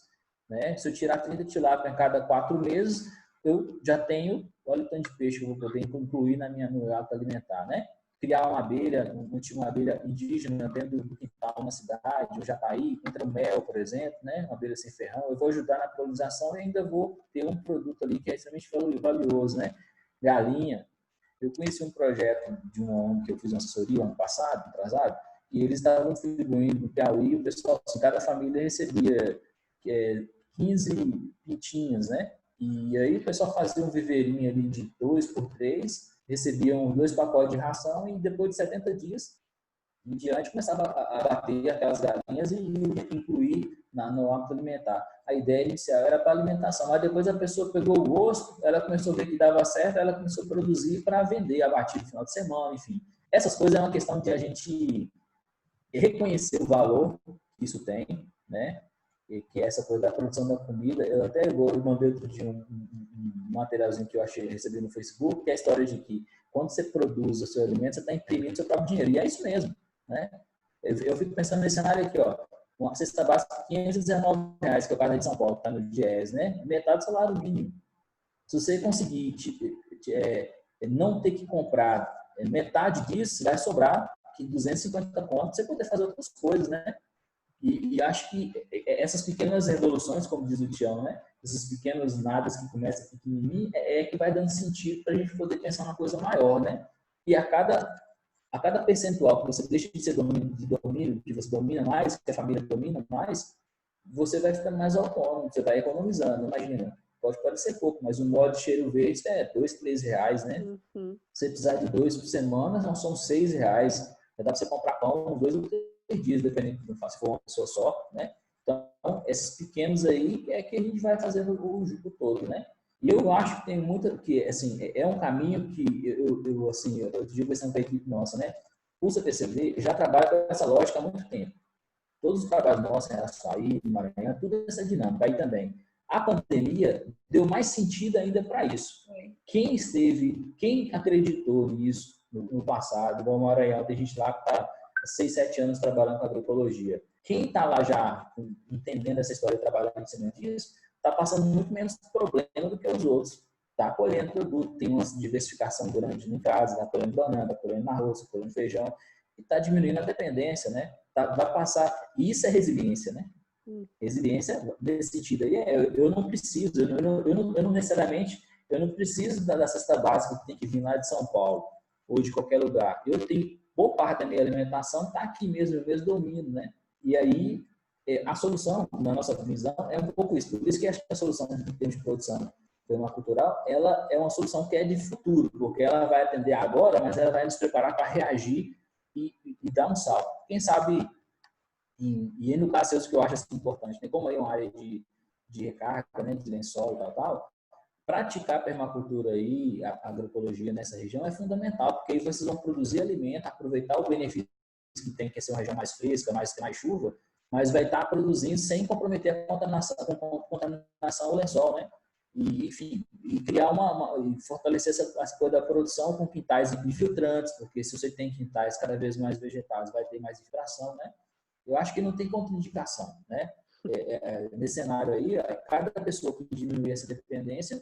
né? Se eu tirar 30 tilápias a cada 4 meses, eu já tenho, olha o tanto de peixe que eu vou poder incluir no meu hábito alimentar, né? criar uma abelha, tinha uma abelha indígena dentro do quintal na cidade, o jataí, entra o mel, por exemplo, né? Uma abelha sem ferrão. Eu vou ajudar na polinização e ainda vou ter um produto ali que é extremamente valioso, né? Galinha. Eu conheci um projeto de uma ONG que eu fiz uma assessoria ano passado, atrasado, e eles estavam distribuindo no Piauí, o pessoal, assim, cada família recebia 15 pintinhas, né? E aí o pessoal fazia um viveirinho ali de 2 por 3, recebiam 2 pacotes de ração e depois de 70 dias em diante começava a bater aquelas galinhas e incluir no hábito alimentar. A ideia inicial era para alimentação, mas depois a pessoa pegou o gosto, ela começou a ver que dava certo, ela começou a produzir para vender abatido no final de semana, enfim. Essas coisas é uma questão de a gente reconhecer o valor que isso tem, né? E que essa coisa da produção da comida, eu mandei outro dia um materialzinho que eu recebi no Facebook, que é a história de que quando você produz o seu alimento, você está imprimindo o seu próprio dinheiro. E é isso mesmo, né? Eu fico pensando nesse cenário aqui, ó. Uma cesta básica de R$519, que é o caso de São Paulo, que está no Diese, né? Metade do salário mínimo. Se você conseguir não ter que comprar metade disso, vai sobrar 250 pontos, você poder fazer outras coisas, né? E acho que essas pequenas revoluções, como diz o Tião, né? Esses pequenos nadas que começam pequenininho, que vai dando sentido para a gente poder pensar uma coisa maior, né? E a cada percentual que você deixa de ser domínio, que você domina mais, que a família domina mais, você vai ficando mais autônomo, você vai economizando. Imagina, pode parecer pouco, mas um molde de cheiro verde é R$2, R$3, né?
Uhum.
Se você precisar de 2 por semana, não são R$6. Já dá para você comprar pão 2 ou 3 dias, dependendo do se for uma pessoa só, né? Então, esses pequenos aí é que a gente vai fazendo o jogo todo, né? E eu acho que tem muita, que assim, é um caminho que eu digo pensando com a equipe nossa, né? O CPCD já trabalha com essa lógica há muito tempo. Todos os trabalhos nossos, né? Açaí, Maranhão, tudo essa dinâmica aí também. A pandemia deu mais sentido ainda para isso. Quem acreditou nisso no passado, igual o Maranhão, tem gente lá que está 6, 7 anos trabalhando com agroecologia. Quem está lá já entendendo essa história e trabalhando em cima disso, está passando muito menos problema do que os outros. Está colhendo produto, tem uma diversificação grande em casa, está colhendo banana, está colhendo arroz, está colhendo feijão, e está diminuindo a dependência, né? Vai passar, isso é resiliência, né? Resiliência nesse sentido aí, eu não preciso, eu não necessariamente, eu não preciso da cesta básica que tem que vir lá de São Paulo ou de qualquer lugar. Eu tenho, boa parte da minha alimentação está aqui mesmo, eu mesmo domino, né? E aí, a solução, na nossa visão, é um pouco isso. Por isso que a solução em termos de produção permacultural, ela é uma solução que é de futuro, porque ela vai atender agora, mas ela vai nos preparar para reagir e dar um salto. Quem sabe, e no caso que eu acho assim, importante, né? Como aí é uma área de recarga, né? De lençol e tal, praticar a permacultura aí, a agroecologia nessa região é fundamental, porque aí vocês vão produzir alimento, aproveitar o benefício que tem, que é ser uma região mais fresca, mais chuva, mas vai estar produzindo sem comprometer a contaminação ao lençol, né? E, enfim, e criar e fortalecer essa coisa da produção com quintais infiltrantes, porque se você tem quintais cada vez mais vegetados, vai ter mais infiltração, né? Eu acho que não tem contraindicação, né? Nesse cenário aí, cada pessoa que diminuir essa dependência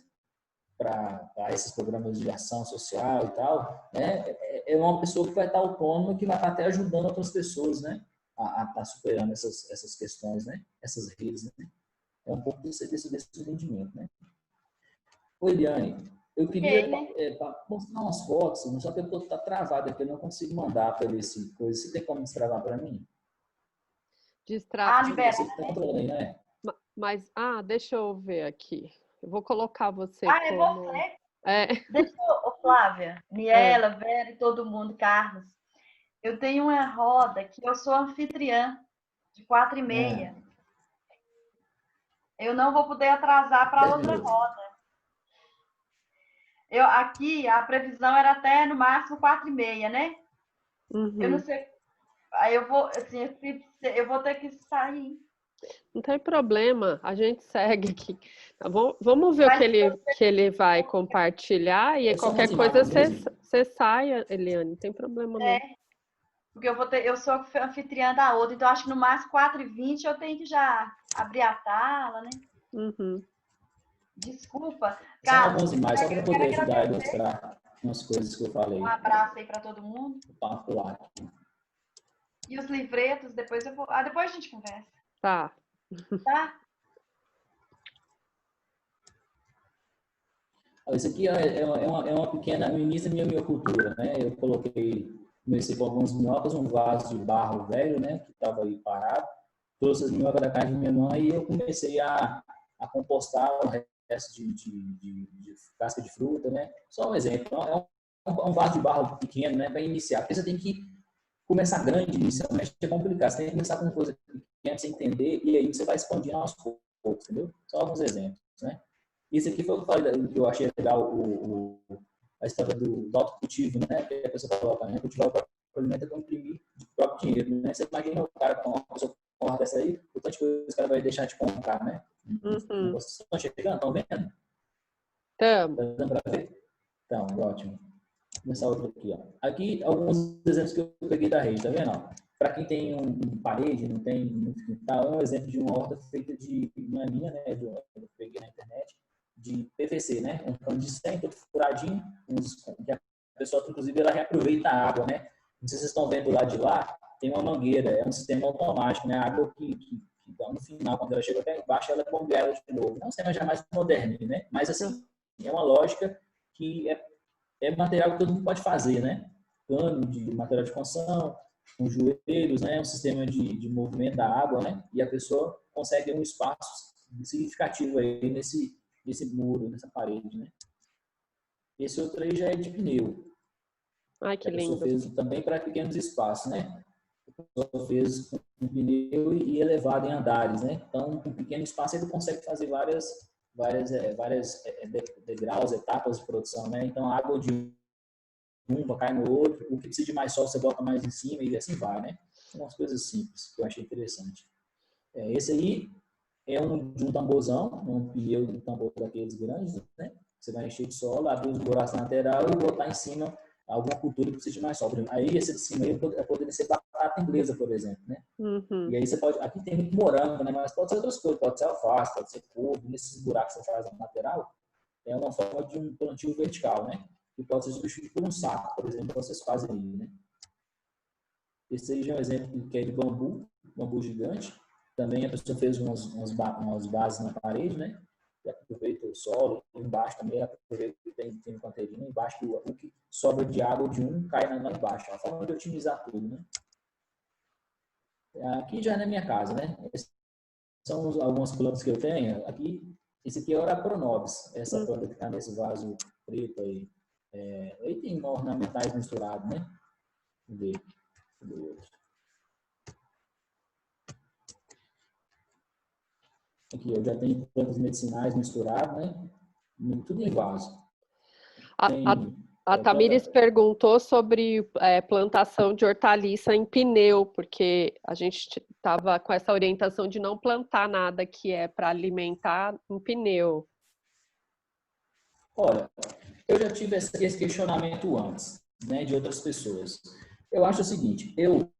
para esses programas de ação social e tal, né, é uma pessoa que vai estar autônoma, que vai estar até ajudando outras pessoas, né, a estar superando essas questões, né, essas redes, né. É um pouco desse entendimento, né. Oi, Eliane, eu queria mostrar umas fotos, só que eu estou travado aqui, eu não consigo mandar para esse coisa. Você tem como destravar para mim?
Destravar.
Libera. Você está controlando aí, né?
Mas, deixa eu ver aqui. Eu vou colocar você
é
como...
você?
Deixa
eu, Flávia, Miela, Vera e todo mundo, Carlos. Eu tenho uma roda que eu sou anfitriã de 4h30. Eu não vou poder atrasar para outra roda. Aqui, a previsão era até no máximo 4h30, né?
Uhum.
Eu não sei. Aí eu vou, assim, eu vou ter que sair.
Não tem problema, a gente segue aqui. Tá bom? Vamos ver o que ele vai compartilhar e qualquer coisa você saia, Eliane, não tem problema não.
Porque eu sou anfitriã da outra, então acho que no máximo 4h20 eu tenho que já abrir a tela, né?
Uhum.
Desculpa.
São algumas imagens, só para poder ajudar a ilustrar. umas coisas que eu falei.
Um abraço aí para todo mundo.
Popular.
E os livretos, depois eu vou... depois a gente conversa.
Tá.
Tá?
Isso aqui é uma pequena, no início da minha miocultura, né? Eu comecei com algumas minhocas, um vaso de barro velho, né? Que estava aí parado. Trouxe as minhocas da casa da minha mãe e eu comecei a compostar o resto de casca de fruta, né? Só um exemplo. Então, um vaso de barro pequeno, né? Para iniciar. Porque você tem que começar grande inicialmente, é complicado. Você tem que começar com coisa pequena para você entender e aí você vai expandindo aos poucos, entendeu? Só alguns exemplos, né? Isso aqui foi o que eu achei legal, a história do autocultivo, né? Que a pessoa coloca, né? Cultivar o próprio alimento é comprimir de próprio dinheiro, né? Você imagina o cara com uma pessoa com dessa aí, o tanto de coisa que o cara vai deixar de comprar, né? Vocês estão chegando? Estão vendo?
Estamos.
Tá dando para ver? Então, ótimo. Vou começar outra aqui, ó. Aqui, alguns exemplos que eu peguei da rede, tá vendo? Para quem tem parede, não tem muito quintal, é um exemplo de uma horta feita de uma linha, né? Eu peguei na internet, de PVC, né? Um cano de 100, todo furadinho, que a pessoa, inclusive, ela reaproveita a água, né? Não sei se vocês estão vendo lá de lá, tem uma mangueira, é um sistema automático, né? A água que no final, quando ela chega até embaixo, ela bombeia ela de novo. É um sistema já mais moderno, né? Mas, assim, é uma lógica que é material que todo mundo pode fazer, né? Cano de material de construção, com joelhos, né? Um sistema de movimento da água, né? E a pessoa consegue um espaço significativo aí nesse muro, nessa parede, né? Esse outro aí já é de pneu.
Ai, que lindo.
A pessoa fez também para pequenos espaços, né? A pessoa fez um pneu e elevado em andares, né? Então, com um pequeno espaço ele consegue fazer várias degraus, etapas de produção, né? Então, a água de um cai no outro, o que precisa de mais sol você bota mais em cima e assim vai, né? São umas coisas simples que eu achei interessante. Esse aí é de um tamborzão, um pneu de tambor daqueles grandes, né? Você vai encher de solo, abrir os buracos na lateral e botar em cima alguma cultura que precisa de mais sol. Aí esse de cima aí poderia ser batata inglesa, por exemplo, né? E aí você pode, aqui tem muito morango, né? Mas pode ser outras coisas, pode ser alface, pode ser couve, nesses buracos que você faz na lateral, é uma forma de um plantio vertical, né? Que pode ser substituído por um saco, por exemplo, que vocês fazem aí, né? Esse aí já é um exemplo que é de bambu gigante. Também a pessoa fez umas bases na parede, né? E aproveita o solo. Embaixo também aproveita que tem um canteirinho. Embaixo o que sobra de água de um cai lá embaixo. É uma forma de otimizar tudo, né? Aqui já é na minha casa, né? Essas são algumas plantas que eu tenho. Aqui, esse aqui é Orapronobis. Essa planta que está nesse vaso preto aí. Aí tem ornamentais misturados, né? Vamos ver. Aqui eu já tenho plantas medicinais misturadas, né? Tudo em vaso.
A Tamires perguntou sobre plantação de hortaliça em pneu, porque a gente estava com essa orientação de não plantar nada que é para alimentar em pneu.
Olha, eu já tive esse questionamento antes, né, de outras pessoas. Eu acho o seguinte, eu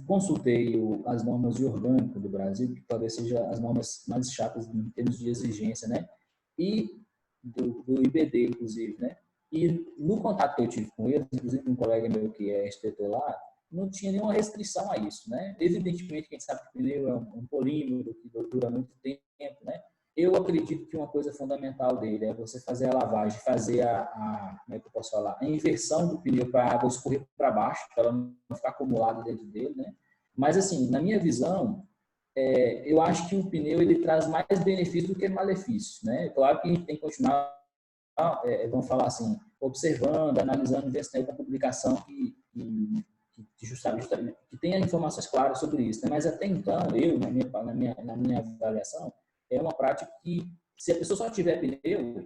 consultei as normas de orgânico do Brasil, que talvez sejam as normas mais chatas em termos de exigência, né? E do IBD, inclusive, né? E no contato que eu tive com eles, inclusive um colega meu que é inspetor lá, não tinha nenhuma restrição a isso, né? Evidentemente, quem sabe que o pneu é um polímero que dura muito tempo, né? Eu acredito que uma coisa fundamental dele é você fazer a lavagem, fazer como é que eu posso falar? A inversão do pneu para a água escorrer para baixo, para ela não ficar acumulada dentro dele, né? Mas, assim, na minha visão, eu acho que o pneu ele traz mais benefício do que malefício, né? Claro que a gente tem que continuar, vamos falar assim, observando, analisando, vendo se tem alguma publicação que tenha informações claras sobre isso, né? Mas até então, na minha avaliação, é uma prática que, se a pessoa só tiver pneu,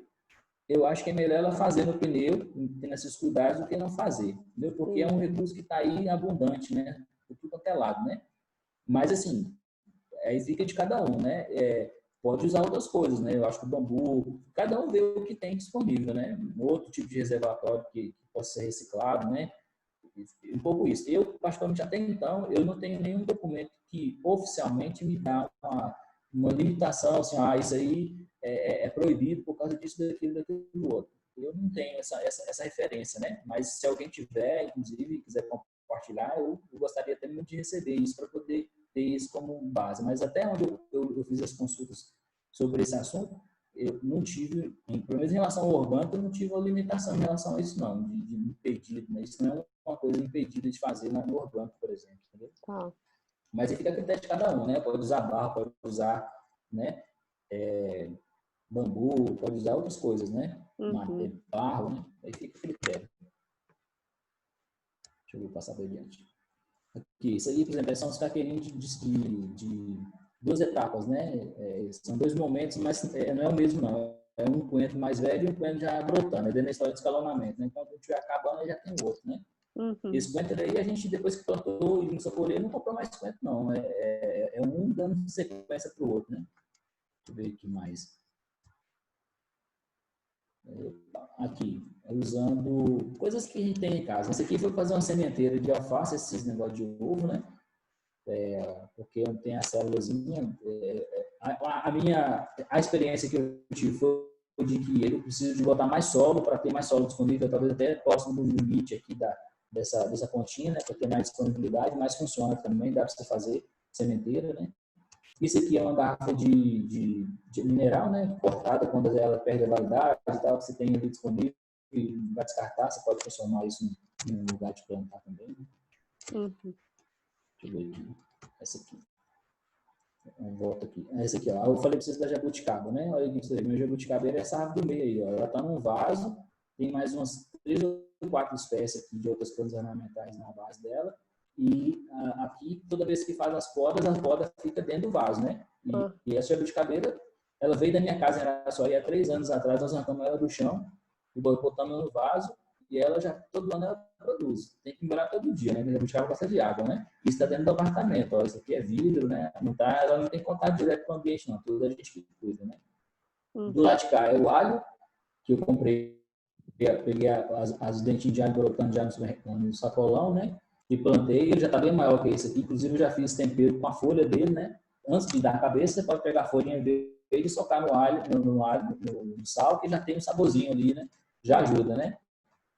eu acho que é melhor ela fazer no pneu, tendo esses cuidados, do que não fazer, entendeu? Porque é um recurso que está aí abundante, né? Por tudo quanto é lado, né? Mas, assim, aí fica de cada um, né? Pode usar outras coisas, né? Eu acho que o bambu, cada um vê o que tem disponível, né? Outro tipo de reservatório que possa ser reciclado, né? Um pouco isso. Eu, particularmente, até então, eu não tenho nenhum documento que oficialmente me dá uma limitação, assim, isso aí é proibido por causa disso, daquilo, do outro. eu não tenho essa referência, né? Mas se alguém tiver, inclusive, quiser compartilhar, eu gostaria até muito de receber isso para poder ter isso como base. Mas até onde eu fiz as consultas sobre esse assunto, eu não tive, pelo menos em relação ao orgânico, eu não tive uma limitação em relação a isso, não, de impedido, né? Isso não é uma coisa impedida de fazer no orgânico, por exemplo, entendeu?
Tá.
Mas aí fica a critério de cada um, né? Pode usar barro, pode usar, né? Bambu, pode usar outras coisas, né? Barro, né? Aí fica a critério. Deixa eu passar para adiante. Aqui, isso aí, por exemplo, são os caqueirinhos de 2 etapas, né? São 2 momentos, mas não é o mesmo, não. É um coentro mais velho e um coentro já brotando. É dentro da história de escalonamento, né? Então, quando estiver acabando, aí já tem outro, né? Esse coentro aí, a gente, depois que plantou e começou a colher, não comprou mais coentro, não. É um dando sequência para o outro, né? Deixa eu ver aqui mais. Aqui, usando coisas que a gente tem em casa. Esse aqui foi fazer uma sementeira de alface, esses negócios de ovo, né? Porque eu tenho a célulazinha. A experiência que eu tive foi de que eu preciso de botar mais solo para ter mais solo disponível, talvez até próximo do limite aqui dessa pontinha, né? Para ter mais disponibilidade, mas funciona também, dá para você fazer sementeira, né? Isso aqui é uma garrafa de mineral, né? Cortada quando ela perde a validade e tal, você tem ali disponível e vai descartar, você pode transformar isso em um lugar de plantar também. Né? Deixa eu ver aqui. Essa aqui. Volta aqui. Essa aqui, ó. Eu falei para vocês da jabuticaba, né? Olha aqui, minha jabuticabeira é essa árvore do meio aí, ó. Ela está num vaso, tem mais umas 3 ou 4 espécies aqui de outras plantas ornamentais na base dela. E aqui, toda vez que faz as podas, a poda fica dentro do vaso, né? E essa jabuticabeira, ela veio da minha casa em Araçuaí há 3 anos atrás, nós arrancamos ela do chão e botamos no vaso e ela já, todo ano ela produz. Tem que molhar todo dia, né? A jabuticaba gosta de água, né? Isso está dentro do apartamento, ó, isso aqui é vidro, né? Ela não tem contato direto com o ambiente, não. Tudo a gente que cuida, né? Do lado de cá é o alho, que eu comprei, peguei as dentinhos de alho brotando já no sacolão, né? E plantei, ele já está bem maior que esse aqui, inclusive eu já fiz tempero com a folha dele, né? Antes de dar a cabeça, você pode pegar a folhinha dele e socar no alho, no sal, que já tem um saborzinho ali, né? Já ajuda, né?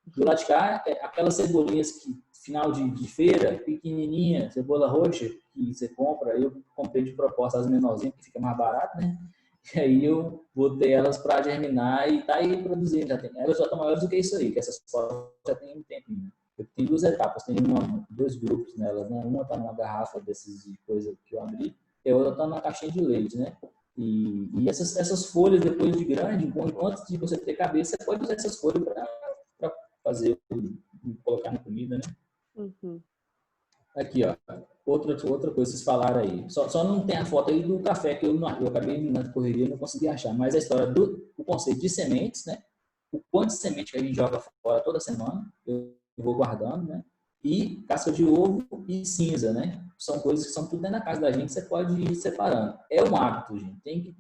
Do lado de cá, aquelas cebolinhas que, final de feira, pequenininha, cebola roxa, que você compra, eu comprei de proposta as menorzinhas, que fica mais barato, né? E aí eu botei elas para germinar e tá aí produzindo. Elas já estão maiores do que isso aí, que essas fotos já tem um tempinho. Eu tenho 2 etapas, tem 2 grupos nelas, né? Uma está numa garrafa desses de coisa que eu abri, e a outra está numa caixinha de leite, né? E essas folhas, depois de grande, antes de você ter cabeça, você pode usar essas folhas para fazer, colocar na comida, né? Aqui, ó, outra coisa, vocês falaram aí. Só não tem a foto aí do café, que eu acabei na correria e não consegui achar, mas a história o conceito de sementes, né? O quanto de semente que a gente joga fora toda semana, eu vou guardando, né? E casca de ovo e cinza, né? São coisas que são tudo dentro da casa da gente, você pode ir separando. É um hábito, gente. Tem que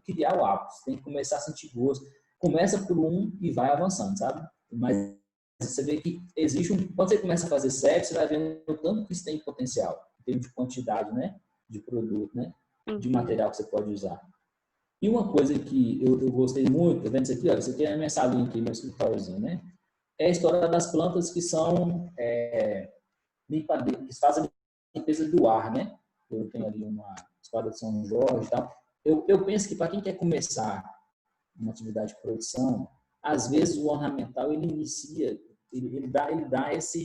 criar o hábito, tem que começar a sentir gosto. Começa por um e vai avançando, sabe? Mas você vê que existe quando você começa a fazer sexo, você vai vendo o tanto que isso tem potencial, em termos de quantidade, né? De produto, né? De material que você pode usar. E uma coisa que eu gostei muito, tá vendo isso aqui? Ó, isso aqui é a minha salinha aqui, meu escritóriozinho, né? É a história das plantas que são que fazem a limpeza do ar, né? Eu tenho ali uma espada de São Jorge e tal. Eu penso que para quem quer começar uma atividade de produção, às vezes o ornamental ele inicia, ele dá essa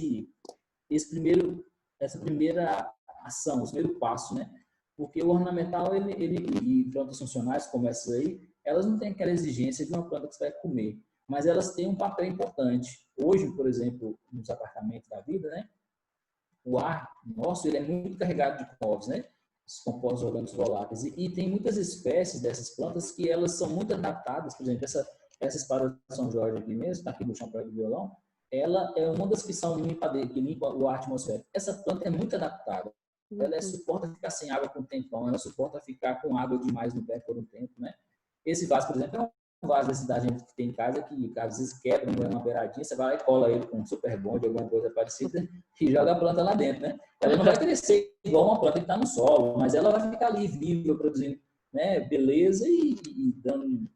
primeira ação, esse primeiro passo, né? Porque o ornamental e plantas funcionais como essas aí, elas não têm aquela exigência de uma planta que você vai comer, mas elas têm um papel importante. Hoje, por exemplo, nos apartamentos da vida, né? O ar nosso ele é muito carregado de compostos, né? Os compostos orgânicos voláteis. E tem muitas espécies dessas plantas que elas são muito adaptadas. Por exemplo, essa espada de São Jorge aqui mesmo, está aqui no chão do violão, ela é uma das que são que limpa o ar atmosférico. Essa planta é muito adaptada. Ela suporta ficar sem água por um tempão, ela suporta ficar com água demais no pé por um tempo, né? Esse vaso, por exemplo, é um vaso desse da gente que tem em casa que às vezes quebra uma beiradinha, você vai lá e cola ele com um super bonde, alguma coisa parecida e joga a planta lá dentro, né? Ela não vai crescer igual uma planta que está no solo, mas ela vai ficar ali viva, produzindo, né, beleza e dando,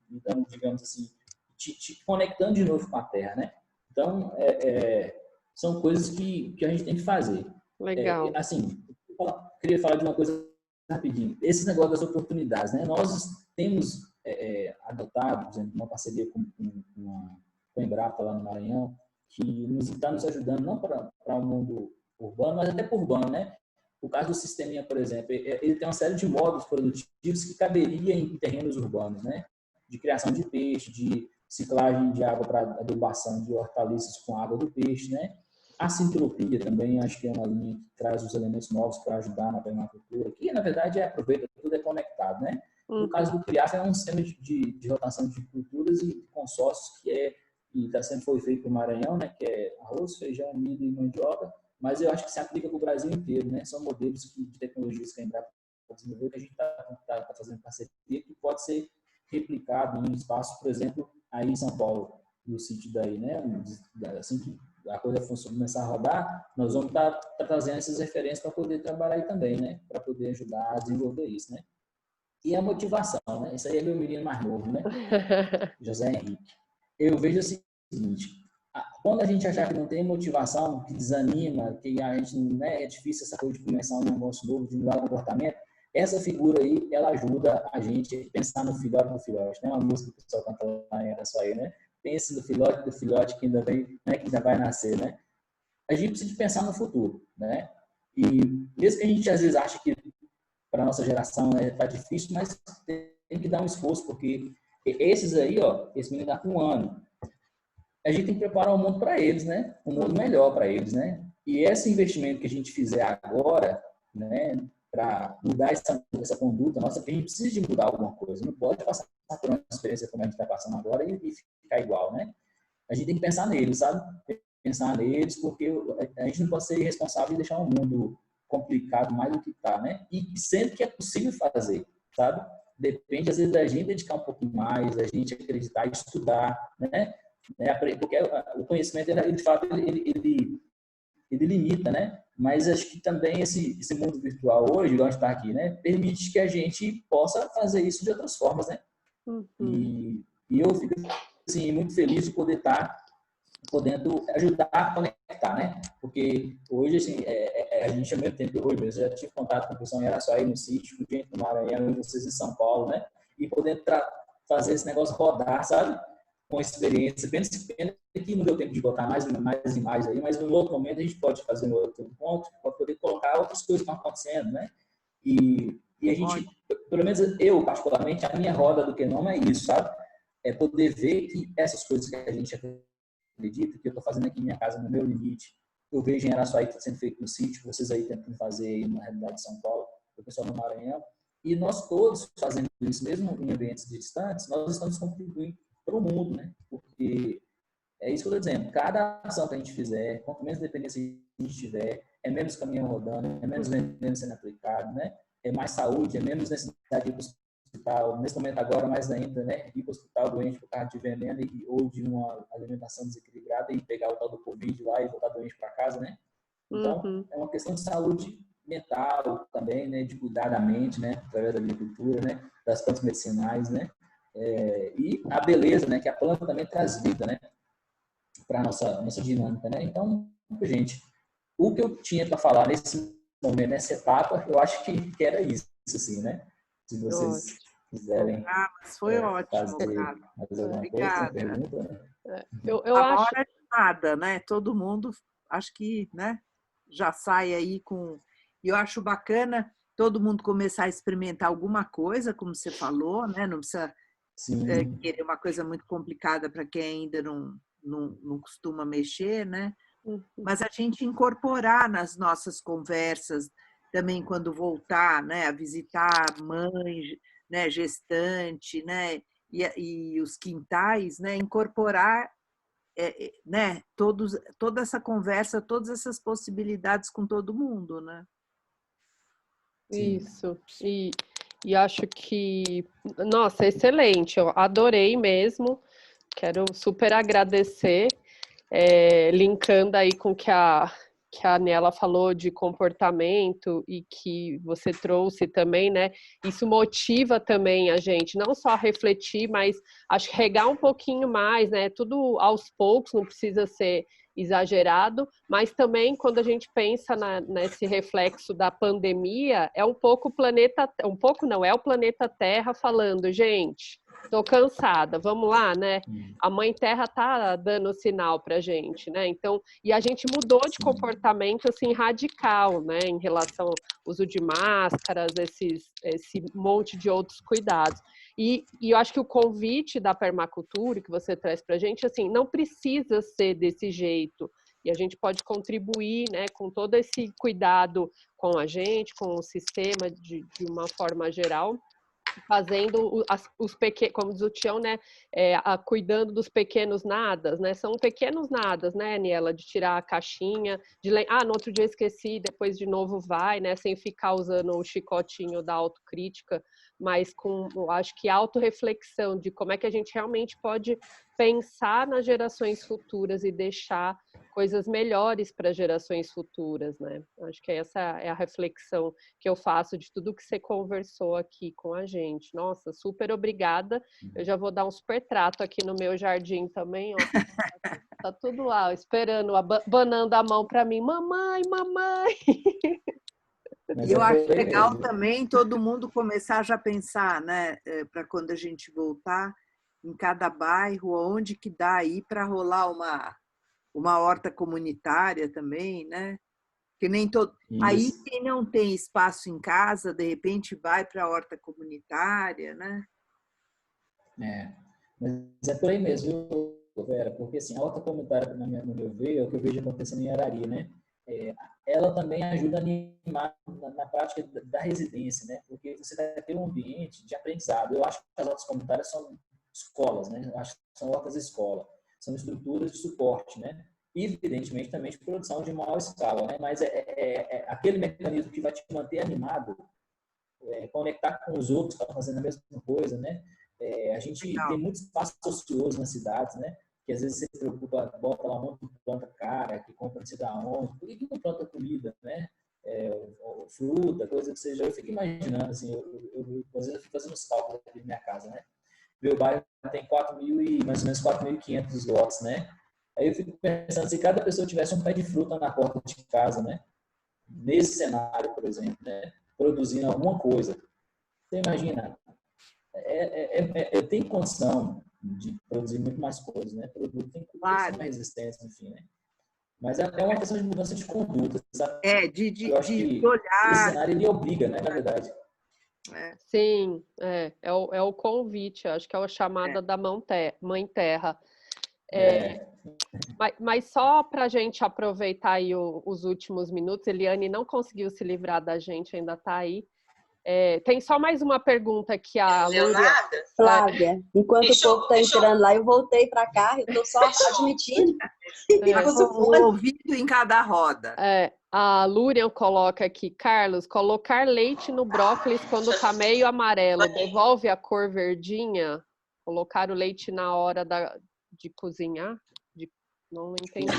digamos assim, te conectando de novo com a terra, né? Então, são coisas que a gente tem que fazer.
Legal.
Assim, queria falar de uma coisa rapidinho. Esse negócio das oportunidades, né? Nós temos adotado, por exemplo, uma parceria com a Embrapa lá no Maranhão, que está nos ajudando não para o mundo urbano, mas até por urbano, né? O caso do Sisteminha, por exemplo, ele tem uma série de módulos produtivos que caberia em terrenos urbanos, né? De criação de peixe, de ciclagem de água para adubação de hortaliças com água do peixe, né? A sintropia também, acho que é uma linha que traz os elementos novos para ajudar na permacultura, que na verdade aproveita, tudo é conectado, né? No caso do CRIAF, é um sistema de rotação de culturas e consórcios que sempre foi feito para o Maranhão, né? Que é arroz, feijão, milho e mandioca, mas eu acho que se aplica para o Brasil inteiro, né? São modelos de tecnologias que a Embrapa desenvolveu, que a gente está fazendo parceria, que pode ser replicado em espaços, por exemplo, aí em São Paulo, no sítio daí, né? Assim que a coisa começar a rodar, nós vamos estar trazendo essas referências para poder trabalhar aí também, né? Para poder ajudar a desenvolver isso, né? E a motivação, né? Isso aí é meu menino mais novo, né? José Henrique. Eu vejo o seguinte, quando a gente achar que não tem motivação, que desanima, que a gente, né, é difícil essa coisa de começar um negócio novo, de mudar o comportamento, essa figura aí, ela ajuda a gente a pensar no filhote do filhote, né? Uma música que o pessoal canta lá em Araçuaí, né? Pense no filhote do filhote que ainda vem, né, que ainda vai nascer, né? A gente precisa pensar no futuro, né? E mesmo que a gente às vezes ache que para a nossa geração tá difícil, mas tem que dar um esforço, porque esses aí, ó, esse menino dá um ano, a gente tem que preparar o mundo para eles, né? Um mundo melhor para eles, né? E esse investimento que a gente fizer agora, né, para mudar essa conduta nossa, que a gente precisa de mudar alguma coisa, não pode passar por uma experiência como a gente está passando agora e ficar igual, né? A gente tem que pensar neles, sabe? Pensar neles, porque a gente não pode ser irresponsável e deixar um mundo complicado mais do que está, né? E sempre que é possível fazer, sabe? Depende, às vezes, da gente dedicar um pouquinho mais, da gente acreditar, estudar, né? Porque o conhecimento, ele de fato, ele limita, né? Mas acho que também esse mundo virtual hoje, igual a gente está aqui, né? Permite que a gente possa fazer isso de outras formas, né? E eu fico, assim, muito feliz de poder estar podendo ajudar a conectar, né? Porque hoje, assim, a gente, ao mesmo tempo que hoje, eu já tive contato com o pessoal em Araçuaí, no sítio, com gente no Maranhão, e vocês em São Paulo, né? E poder fazer esse negócio rodar, sabe? Com experiência. Pena que não deu tempo de botar mais imagens aí, mas no outro momento a gente pode fazer um outro encontro para poder colocar outras coisas que estão acontecendo, né? E a gente, pelo menos eu, particularmente, a minha roda do que não é isso, sabe? É poder ver que essas coisas que a gente acredita, que eu estou fazendo aqui em minha casa, no meu limite, eu vejo em Araçuaí que está sendo feito no sítio, vocês aí tentando fazer aí na realidade de São Paulo, o pessoal no Maranhão, e nós todos fazendo isso, mesmo em ambientes distantes, nós estamos contribuindo para o mundo, né? Porque é isso que eu estou dizendo, cada ação que a gente fizer, quanto menos dependência a gente tiver, é menos caminhão rodando, é menos veneno sendo aplicado, né? É mais saúde, é menos necessidade de ir para o hospital, nesse momento agora mais ainda, né? Ir para o hospital doente por causa de veneno ou de uma alimentação desequilibrada e pegar o tal do Covid lá e voltar doente para casa, né? Então, é uma questão de saúde mental também, né? De cuidar da mente, né? Através da agricultura, né? Das plantas medicinais, né? E a beleza, né? Que a planta também traz vida, né? Para a nossa dinâmica, né? Então, gente, o que eu tinha para falar nesse momento, nessa etapa, eu acho que era isso, assim, né? Se vocês quiserem
mas foi ótimo,
fazer mais alguma coisa, pergunta, né?
Eu acho...
hora de nada, né? Todo mundo, acho que, né? Já sai aí com... E eu acho bacana todo mundo começar a experimentar alguma coisa, como você falou, né? Não precisa querer uma coisa muito complicada para quem ainda não costuma mexer, né? Mas a gente incorporar nas nossas conversas também quando voltar, né, a visitar mãe, né, gestante, né, e os quintais, né, incorporar, né, toda essa conversa, todas essas possibilidades com todo mundo, né?
Isso. E acho que, nossa, excelente, eu adorei mesmo. Quero super agradecer, linkando aí com o que que a Aniela falou de comportamento e que você trouxe também, né? Isso motiva também a gente, não só a refletir, mas acho que regar um pouquinho mais, né? Tudo aos poucos, não precisa ser exagerado, mas também quando a gente pensa nesse reflexo da pandemia, é um pouco o planeta, um pouco não, é o planeta Terra falando, gente, tô cansada, vamos lá, né? A Mãe Terra tá dando sinal pra gente, né? Então, e a gente mudou de comportamento assim radical, né, em relação ao uso de máscaras, esse monte de outros cuidados. E eu acho que o convite da permacultura que você traz para a gente, assim, não precisa ser desse jeito. E a gente pode contribuir, né, com todo esse cuidado com a gente, com o sistema de uma forma geral, fazendo os pequenos, como diz o Tião, né, cuidando dos pequenos nadas, né, são pequenos nadas, né, Aniela, de tirar a caixinha, no outro dia esqueci, depois de novo vai, né, sem ficar usando o chicotinho da autocrítica, mas com, eu acho que autorreflexão de como é que a gente realmente pode pensar nas gerações futuras e deixar coisas melhores para gerações futuras, né? Acho que essa é a reflexão que eu faço de tudo que você conversou aqui com a gente. Nossa, super obrigada. Eu já vou dar um super trato aqui no meu jardim também, ó. Tá tudo lá, esperando, abanando a mão para mim. Mamãe, mamãe!
E eu acho legal também todo mundo começar já a pensar, né, para quando a gente voltar, em cada bairro, onde que dá aí para rolar uma horta comunitária também, né? Que nem todo. Aí quem não tem espaço em casa, de repente vai para a horta comunitária, né?
Mas é por aí mesmo, viu, Vera? Porque assim, a horta comunitária, no meu ver, é o que eu vejo acontecendo em Arari, né? Ela também ajuda a animar na prática da residência, né? Porque você vai ter um ambiente de aprendizado. Eu acho que as hortas comunitárias são escolas, né? Eu acho que são hortas escola, são estruturas de suporte, né? E, evidentemente, também de produção de maior escala, né? Mas é aquele mecanismo que vai te manter animado, conectar com os outros que estão fazendo a mesma coisa, né? A gente tem muito espaço ocioso nas cidades, né? Que às vezes você se preocupa, bota lá um monte de planta cara, que compra não sei da onde, por que não planta comida, né? Fruta, coisa que seja. Eu fico imaginando, assim, eu às vezes eu fico fazendo os cálculos aqui na minha casa, né? Meu bairro tem mais ou menos 4.500 lotes, né? Aí eu fico pensando, se cada pessoa tivesse um pé de fruta na porta de casa, né? Nesse cenário, por exemplo, né? Produzindo alguma coisa. Você imagina, eu tenho condição de produzir muito mais coisas, né? Produto tem condição, resistência, enfim, né? Mas é uma questão de mudança de conduta, sabe? Eu acho que
olhar.
esse cenário ele obriga, né, na verdade.
Sim, é o convite, acho que é a chamada da Mãe Terra. Mas só para a gente aproveitar aí os últimos minutos, Eliane não conseguiu se livrar da gente, ainda está aí. Tem só mais uma pergunta que a Lúria...
Flávia, enquanto o povo está entrando lá, eu voltei para cá, eu estou só admitindo.
Um ouvido em cada roda.
A Lúria coloca aqui, Carlos, colocar leite no brócolis quando está meio amarelo, devolve a cor verdinha? Colocar o leite na hora de cozinhar? Não entendi.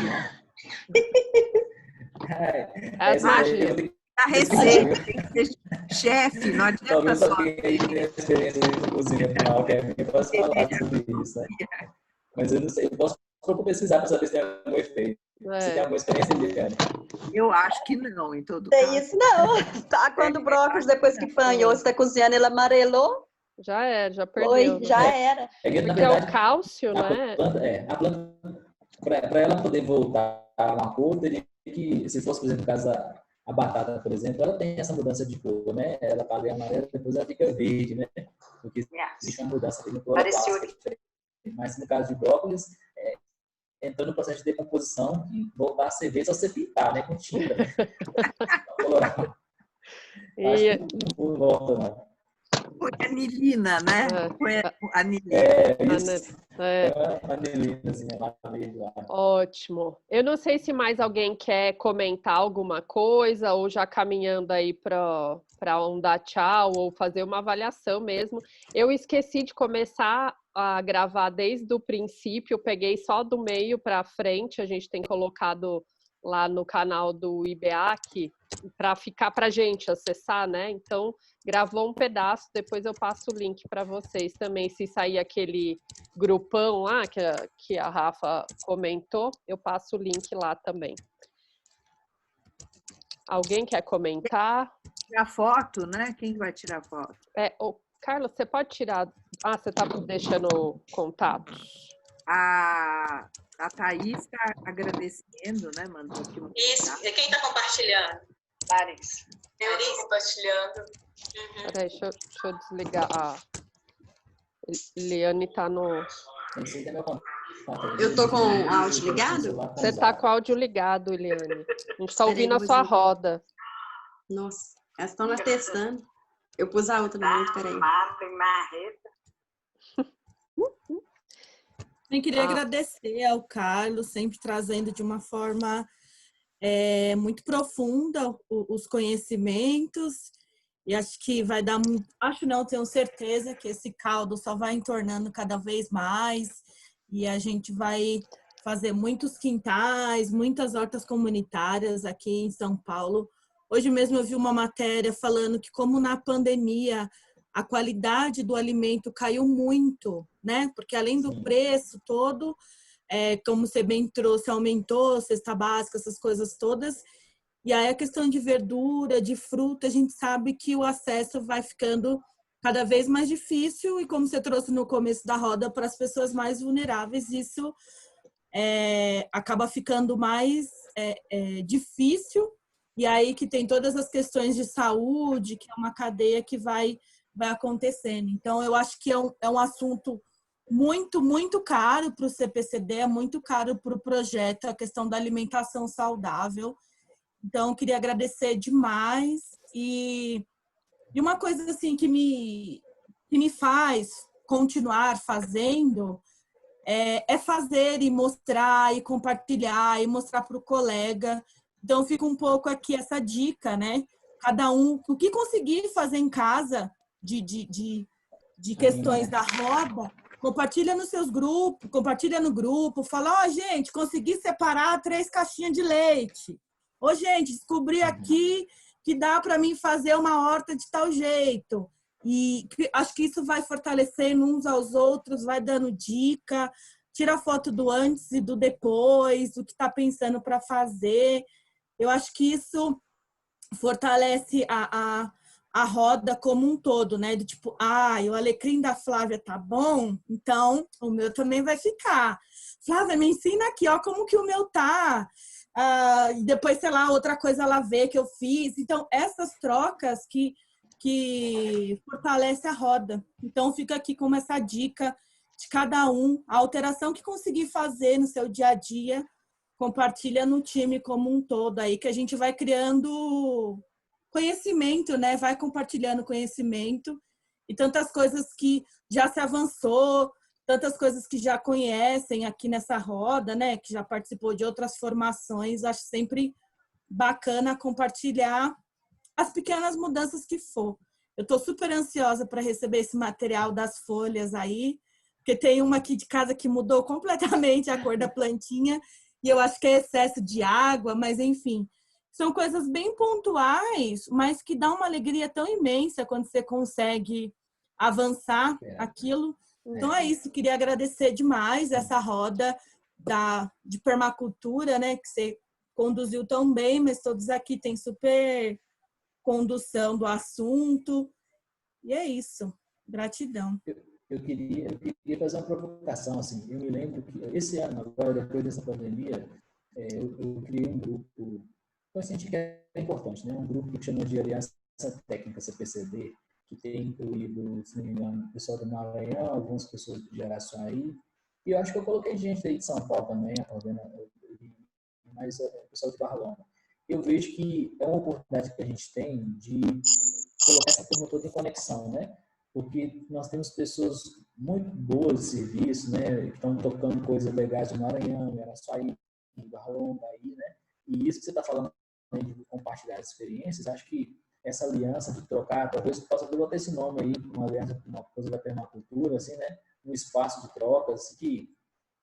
A receita tem que ser chefe, não adianta
talvez
só.
Alguém aí que tem experiência de cozinha final, que é posso falar sobre isso, né? Mas eu não sei, eu posso pesquisar para saber se tem algum efeito. Se tem alguma experiência, Eliane.
Eu acho que não, em todo caso.
Tem isso não. Tá, quando o brócolis, depois que panhou, você está cozinhando, ele amarelou.
Já era, já perdeu.
Oi, já era.
Porque é o cálcio, né?
A planta, para ela poder voltar a uma cor, teria que, se fosse, por exemplo, no caso a batata, por exemplo, ela tem essa mudança de cor, né? Ela tá ali amarela, depois ela fica verde, né? Porque existe uma mudança de cor. Mas no caso de brócolis, entrando no processo de decomposição e voltar a ser verde, só você pintar, né? Com tinta. Acho que não volta, não.
Foi anilina, né? Foi anilina.
Anilinazinha lá.
Ótimo. Eu não sei se mais alguém quer comentar alguma coisa ou já caminhando aí para um dar tchau ou fazer uma avaliação mesmo. Eu esqueci de começar a gravar desde o princípio, eu peguei só do meio para frente, a gente tem colocado lá no canal do IBEAC para ficar para a gente acessar, né? Então, gravou um pedaço, depois eu passo o link para vocês também. Se sair aquele grupão lá que a Rafa comentou, eu passo o link lá também. Alguém quer comentar?
Tirar foto, né? Quem vai tirar foto?
Carlos, você pode tirar... Ah, você está deixando contatos?
A Thaís está agradecendo, né? Mandou aqui um...
Isso, e quem está compartilhando?
Larissa.
Eu estou compartilhando.
Peraí, deixa eu desligar. A Eliane está no...
Eu tô com o áudio ligado?
Você está com o áudio ligado, Eliane. A gente está ouvindo a sua roda.
Nossa, elas estão lá testando. Eu pus a outra no mundo, peraí.
Eu queria agradecer ao Carlos, sempre trazendo de uma forma muito profunda os conhecimentos. E acho que vai dar muito... tenho certeza que esse caldo só vai entornando cada vez mais. E a gente vai fazer muitos quintais, muitas hortas comunitárias aqui em São Paulo. Hoje mesmo eu vi uma matéria falando que, como na pandemia, a qualidade do alimento caiu muito, né? Porque além do preço todo, como você bem trouxe, aumentou, cesta básica, essas coisas todas. E aí a questão de verdura, de fruta, a gente sabe que o acesso vai ficando cada vez mais difícil, e como você trouxe no começo da roda, para as pessoas mais vulneráveis, isso acaba ficando mais difícil, e aí que tem todas as questões de saúde, que é uma cadeia que vai acontecendo. Então, eu acho que é um assunto muito, muito caro para o CPCD, é muito caro para o projeto, a questão da alimentação saudável. Então, eu queria agradecer demais. E uma coisa assim que me faz continuar fazendo é fazer e mostrar e compartilhar e mostrar para o colega. Então, fica um pouco aqui essa dica, né? Cada um, o que conseguir fazer em casa de questões da roda, compartilha nos seus grupos, compartilha no grupo, fala, gente, consegui separar 3 caixinhas de leite. Gente, descobri aqui que dá para mim fazer uma horta de tal jeito. E acho que isso vai fortalecendo uns aos outros, vai dando dica, tira foto do antes e do depois, o que está pensando para fazer. Eu acho que isso fortalece a roda como um todo, né? Do tipo, o alecrim da Flávia tá bom, então o meu também vai ficar. Flávia, me ensina aqui, como que o meu tá. E depois, sei lá, outra coisa ela vê que eu fiz. Então, essas trocas que fortalece a roda. Então, fica aqui como essa dica de cada um. A alteração que conseguir fazer no seu dia a dia, compartilha no time como um todo aí, que a gente vai criando conhecimento, né? Vai compartilhando conhecimento e tantas coisas que já se avançou, tantas coisas que já conhecem aqui nessa roda, né? Que já participou de outras formações. Acho sempre bacana compartilhar as pequenas mudanças que for. Eu estou super ansiosa para receber esse material das folhas aí, porque tem uma aqui de casa que mudou completamente a cor da plantinha, e eu acho que é excesso de água, mas enfim. São coisas bem pontuais, mas que dá uma alegria tão imensa quando você consegue avançar aquilo. Então é isso, queria agradecer demais essa roda de permacultura, né, que você conduziu tão bem, mas todos aqui têm super condução do assunto. E é isso. Gratidão.
Eu queria fazer uma provocação. Assim. Eu me lembro que esse ano, agora, depois dessa pandemia, eu criei um grupo, eu senti que é importante, né? Um grupo que chama de Aliança Técnica CPCD, que tem incluído, se não me engano, o pessoal do Maranhão, algumas pessoas de Araçuaí, e eu acho que eu coloquei gente aí de São Paulo também, mas o pessoal de Barra Longa. Eu vejo que é uma oportunidade que a gente tem de colocar essa turma toda em conexão, né? Porque nós temos pessoas muito boas de serviço, né? Que estão tocando coisas legais do Maranhão, de Araçuaí, de Barra Longa, aí, né? E isso que você está falando de compartilhar experiências, acho que essa aliança de trocar, talvez possa botar esse nome aí, uma aliança, uma coisa da permacultura, assim, né? Um espaço de trocas que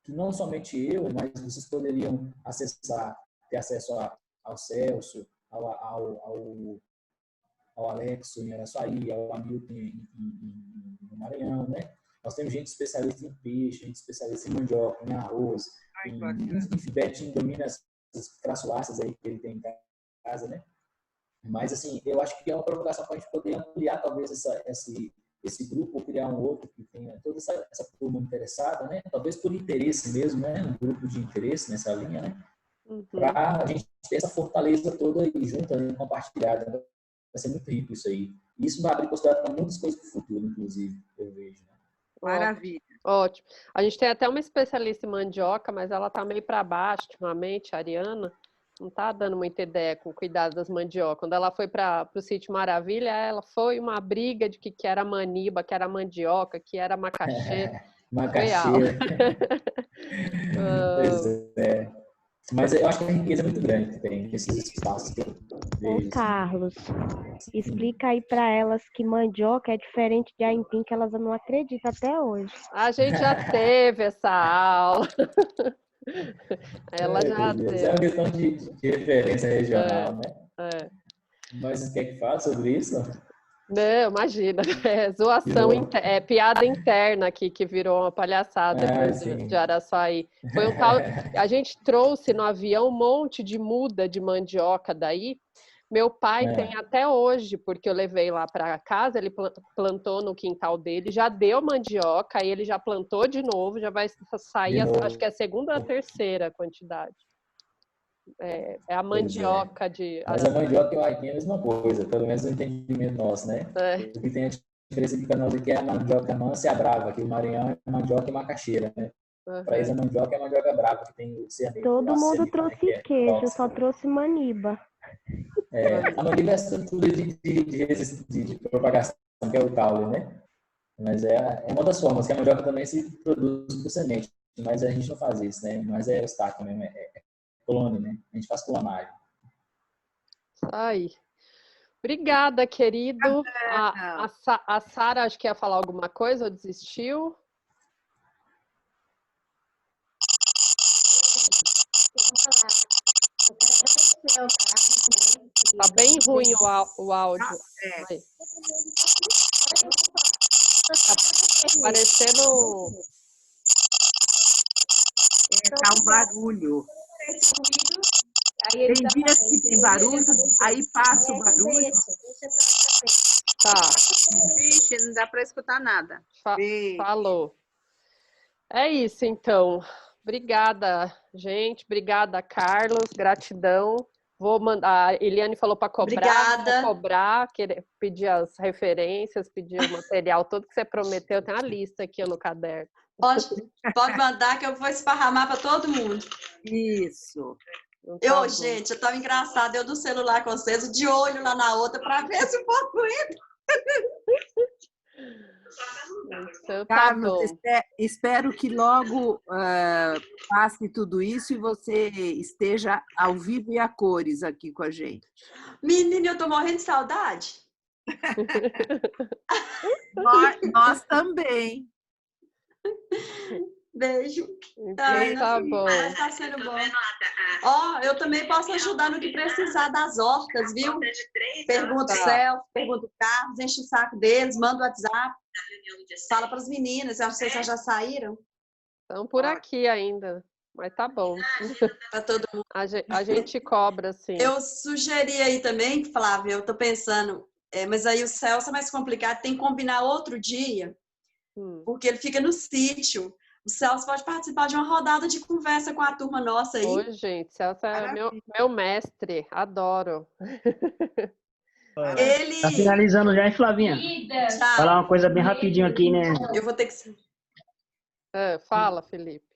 não somente eu, mas vocês poderiam acessar ter acesso ao Celso, ao Alex em Araçuaí, ao Hamilton no Maranhão, né? Nós temos gente especialista em peixe, gente especialista em mandioca, em arroz, enfim, Betinho domina essas traçoaças aí que ele tem em casa, né? Mas, assim, eu acho que é uma provocação para a gente poder ampliar, talvez, esse grupo, ou criar um outro que tenha toda essa turma interessada, né? Talvez por interesse mesmo, né? Um grupo de interesse nessa linha, né? Para a gente ter essa fortaleza toda aí junta, né? Compartilhada. Né? Vai ser muito rico isso aí. E isso vai abrir possibilidade para muitas coisas para o futuro, inclusive, eu vejo. Né?
Maravilha.
Ótimo. A gente tem até uma especialista em mandioca, mas ela está meio para baixo ultimamente, a Ariana. Não está dando muita ideia com o cuidado das mandiocas. Quando ela foi para o sítio Maravilha, ela foi uma briga de que era maniba, que era mandioca, que era macaxeira.
Macaxeira. Pois é. Mas eu acho que a riqueza é muito grande que tem nesses espaços.
Ô, Carlos, explica aí para elas que mandioca é diferente de aipim, que elas não acreditam até hoje.
A gente já teve essa aula. Ela já teve.
É uma questão de referência regional, né? Mas você quer que fale sobre isso?
Não, imagina. É zoação, é piada interna aqui que virou uma palhaçada depois de Araçuaí. Foi um tal. A gente trouxe no avião um monte de muda de mandioca daí. Meu pai tem até hoje, porque eu levei lá para casa, ele plantou no quintal dele, já deu mandioca, aí ele já plantou de novo, já vai sair, acho que é a segunda ou a terceira quantidade. É a mandioca de...
Mas a mandioca e o aipim é a mesma coisa, pelo menos no entendimento nosso, né? O que tem a diferença aqui para nós aqui é a mandioca mansa e a brava, que o Maranhão é mandioca e macaxeira, né? Para eles a mandioca é a mandioca brava, que tem o cerneiro.
Todo mundo trouxe queijo, só trouxe maniba.
A maniba é a estrutura de propagação, que é o caule, né? Mas é uma das formas que a mandioca também se produz por semente, mas a gente não faz isso, né? Mas é obstáculo mesmo, é clone, né? A gente faz clonagem.
Aí. Obrigada, querido. A Sara, acho que ia falar alguma coisa ou desistiu? Tá bem ruim o áudio. Tá parecendo...
Tá um barulho. Tem dias que tem barulho, aí passa o barulho.
Tá.
Vixe, não dá para escutar nada.
Falou. É isso, então. Obrigada, gente. Obrigada, Carlos. Gratidão. Vou mandar. A Eliane falou para cobrar.
Obrigada.
Vou cobrar, pedir as referências, pedir o material todo que você prometeu. Tem uma lista aqui no caderno.
Pode mandar que eu vou esparramar para todo mundo.
Isso.
Então, gente, eu estava engraçada. Eu do celular com vocês, de olho lá na outra para ver se o povo entra.
Então,
Carlos, espero que logo passe tudo isso e você esteja ao vivo e a cores aqui com a gente.
Menina, eu tô morrendo de saudade.
Nós também.
Beijo.
Tá bom.
Tá sendo bom. Eu também posso ajudar no que precisar das hortas, viu? Pergunta o Celso, pergunta o Carlos, enche o saco deles, manda o WhatsApp. Fala para as meninas, vocês já saíram?
Estão por aqui ainda, mas tá bom.
Para todo mundo.
A gente cobra, sim.
Eu sugeri aí também, Flávia, eu tô pensando, mas aí o Celso é mais complicado, tem que combinar outro dia, porque ele fica no sítio. O Celso pode participar de uma rodada de conversa com a turma nossa aí.
Oi, gente, Celso é meu mestre, adoro.
Ele...
Tá finalizando já, hein, Flavinha?
Tá.
Falar uma coisa bem rapidinho aqui, né?
Eu vou ter que...
Fala, Felipe.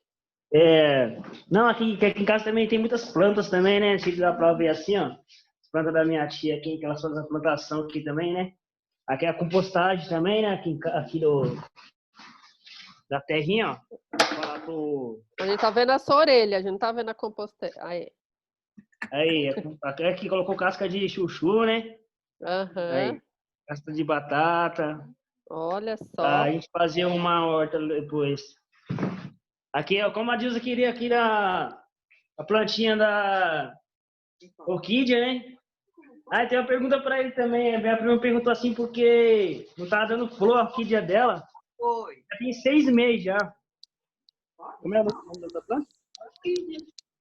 Não, aqui em casa também tem muitas plantas também, né? Se dá pra ver assim, ó. As plantas da minha tia aqui, que ela faz a plantação aqui também, né? Aqui é a compostagem também, né? Aqui da terrinha, ó.
A gente tá vendo a sua orelha, a gente não tá vendo a composteira.
Aí, aqui colocou casca de chuchu, né? Aí, casca de batata.
Olha só.
A gente fazia uma horta depois. Aqui, ó, como a Dilza queria aqui a plantinha orquídea, né? Aí tem uma pergunta para ele também. A minha prima perguntou assim, porque não tá dando flor a orquídea dela.
Oi.
Já tem 6 meses já. Como é o nome dessa planta?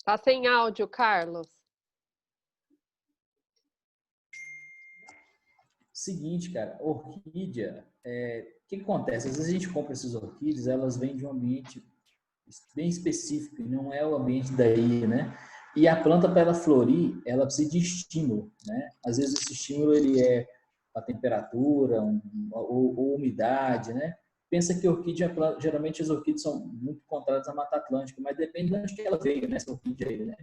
Tá sem áudio, Carlos.
Seguinte, cara, orquídea, o que acontece? Às vezes a gente compra essas orquídeas, elas vêm de um ambiente bem específico, e não é o ambiente daí, né? E a planta, para ela florir, ela precisa de estímulo, né? Às vezes esse estímulo, ele é a temperatura, ou umidade, né? Pensa que orquídea, geralmente as orquídeas são muito encontradas na Mata Atlântica, mas depende de onde que ela veio, né? Essa orquídea aí, né?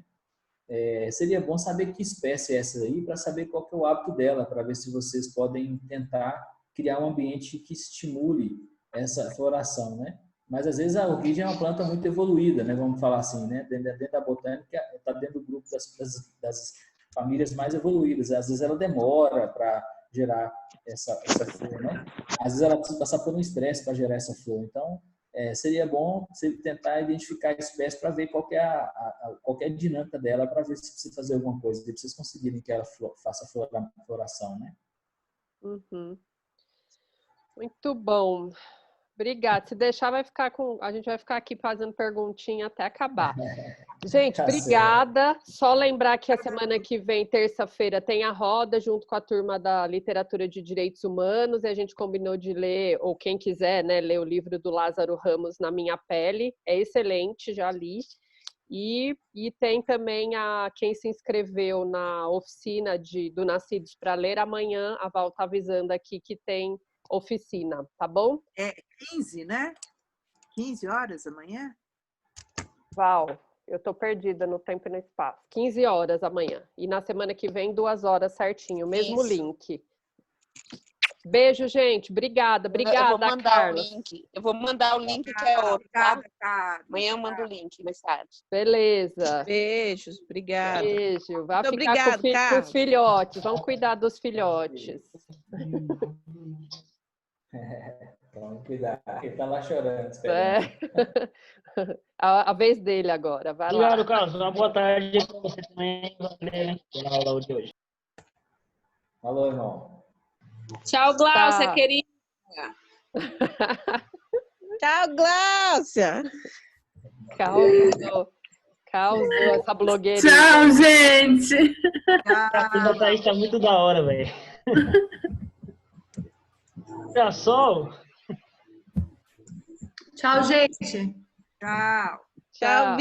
Seria bom saber que espécie é essa aí, para saber qual que é o hábito dela, para ver se vocês podem tentar criar um ambiente que estimule essa floração, né? Mas às vezes a orquídea é uma planta muito evoluída, né? Vamos falar assim, né? Dentro da botânica, está dentro do grupo das famílias mais evoluídas. Às vezes ela demora para gerar essa flor, né? Às vezes ela precisa passar por um estresse para gerar essa flor. Então, seria bom você tentar identificar a espécie para ver qual que é qual que é a dinâmica dela, para ver se precisa fazer alguma coisa, para vocês conseguirem que ela faça floração, né?
Uhum. Muito bom. Obrigada. Se deixar, a gente vai ficar aqui fazendo perguntinha até acabar. Gente, obrigada. Só lembrar que a semana que vem, terça-feira, tem a roda junto com a turma da Literatura de Direitos Humanos, e a gente combinou de ler, ou quem quiser, né, ler o livro do Lázaro Ramos, Na Minha Pele. É excelente, já li. E tem também quem se inscreveu na oficina do Nascidos para Ler. Amanhã a Val está avisando aqui que tem oficina, tá bom?
15, né? 15 horas amanhã?
Val, eu tô perdida no tempo e no espaço. 15 horas amanhã. E na semana que vem, 2 horas certinho. Mesmo link. Beijo, gente. Obrigada. Obrigada,
eu vou mandar
Carla.
o link. Eu vou mandar o link que é outro, tá? Amanhã eu mando o link mais tarde.
Beleza.
Beijos. Obrigada.
Beijo. Vai ficar com os filhotes. Vamos cuidar dos filhotes.
Vamos cuidar. Ele tá lá chorando.
A vez dele agora. Vai lá.
Obrigado, Carlos. Uma boa tarde para você também. Pela aula de hoje.
Falou, irmão.
Tchau, Gláucia, querida. Tchau, Gláucia.
Causou essa blogueirinha.
Tchau, gente.
A Thaís tá muito da hora, velho. Olha só.
Tchau, gente.
Tchau.
Tchau,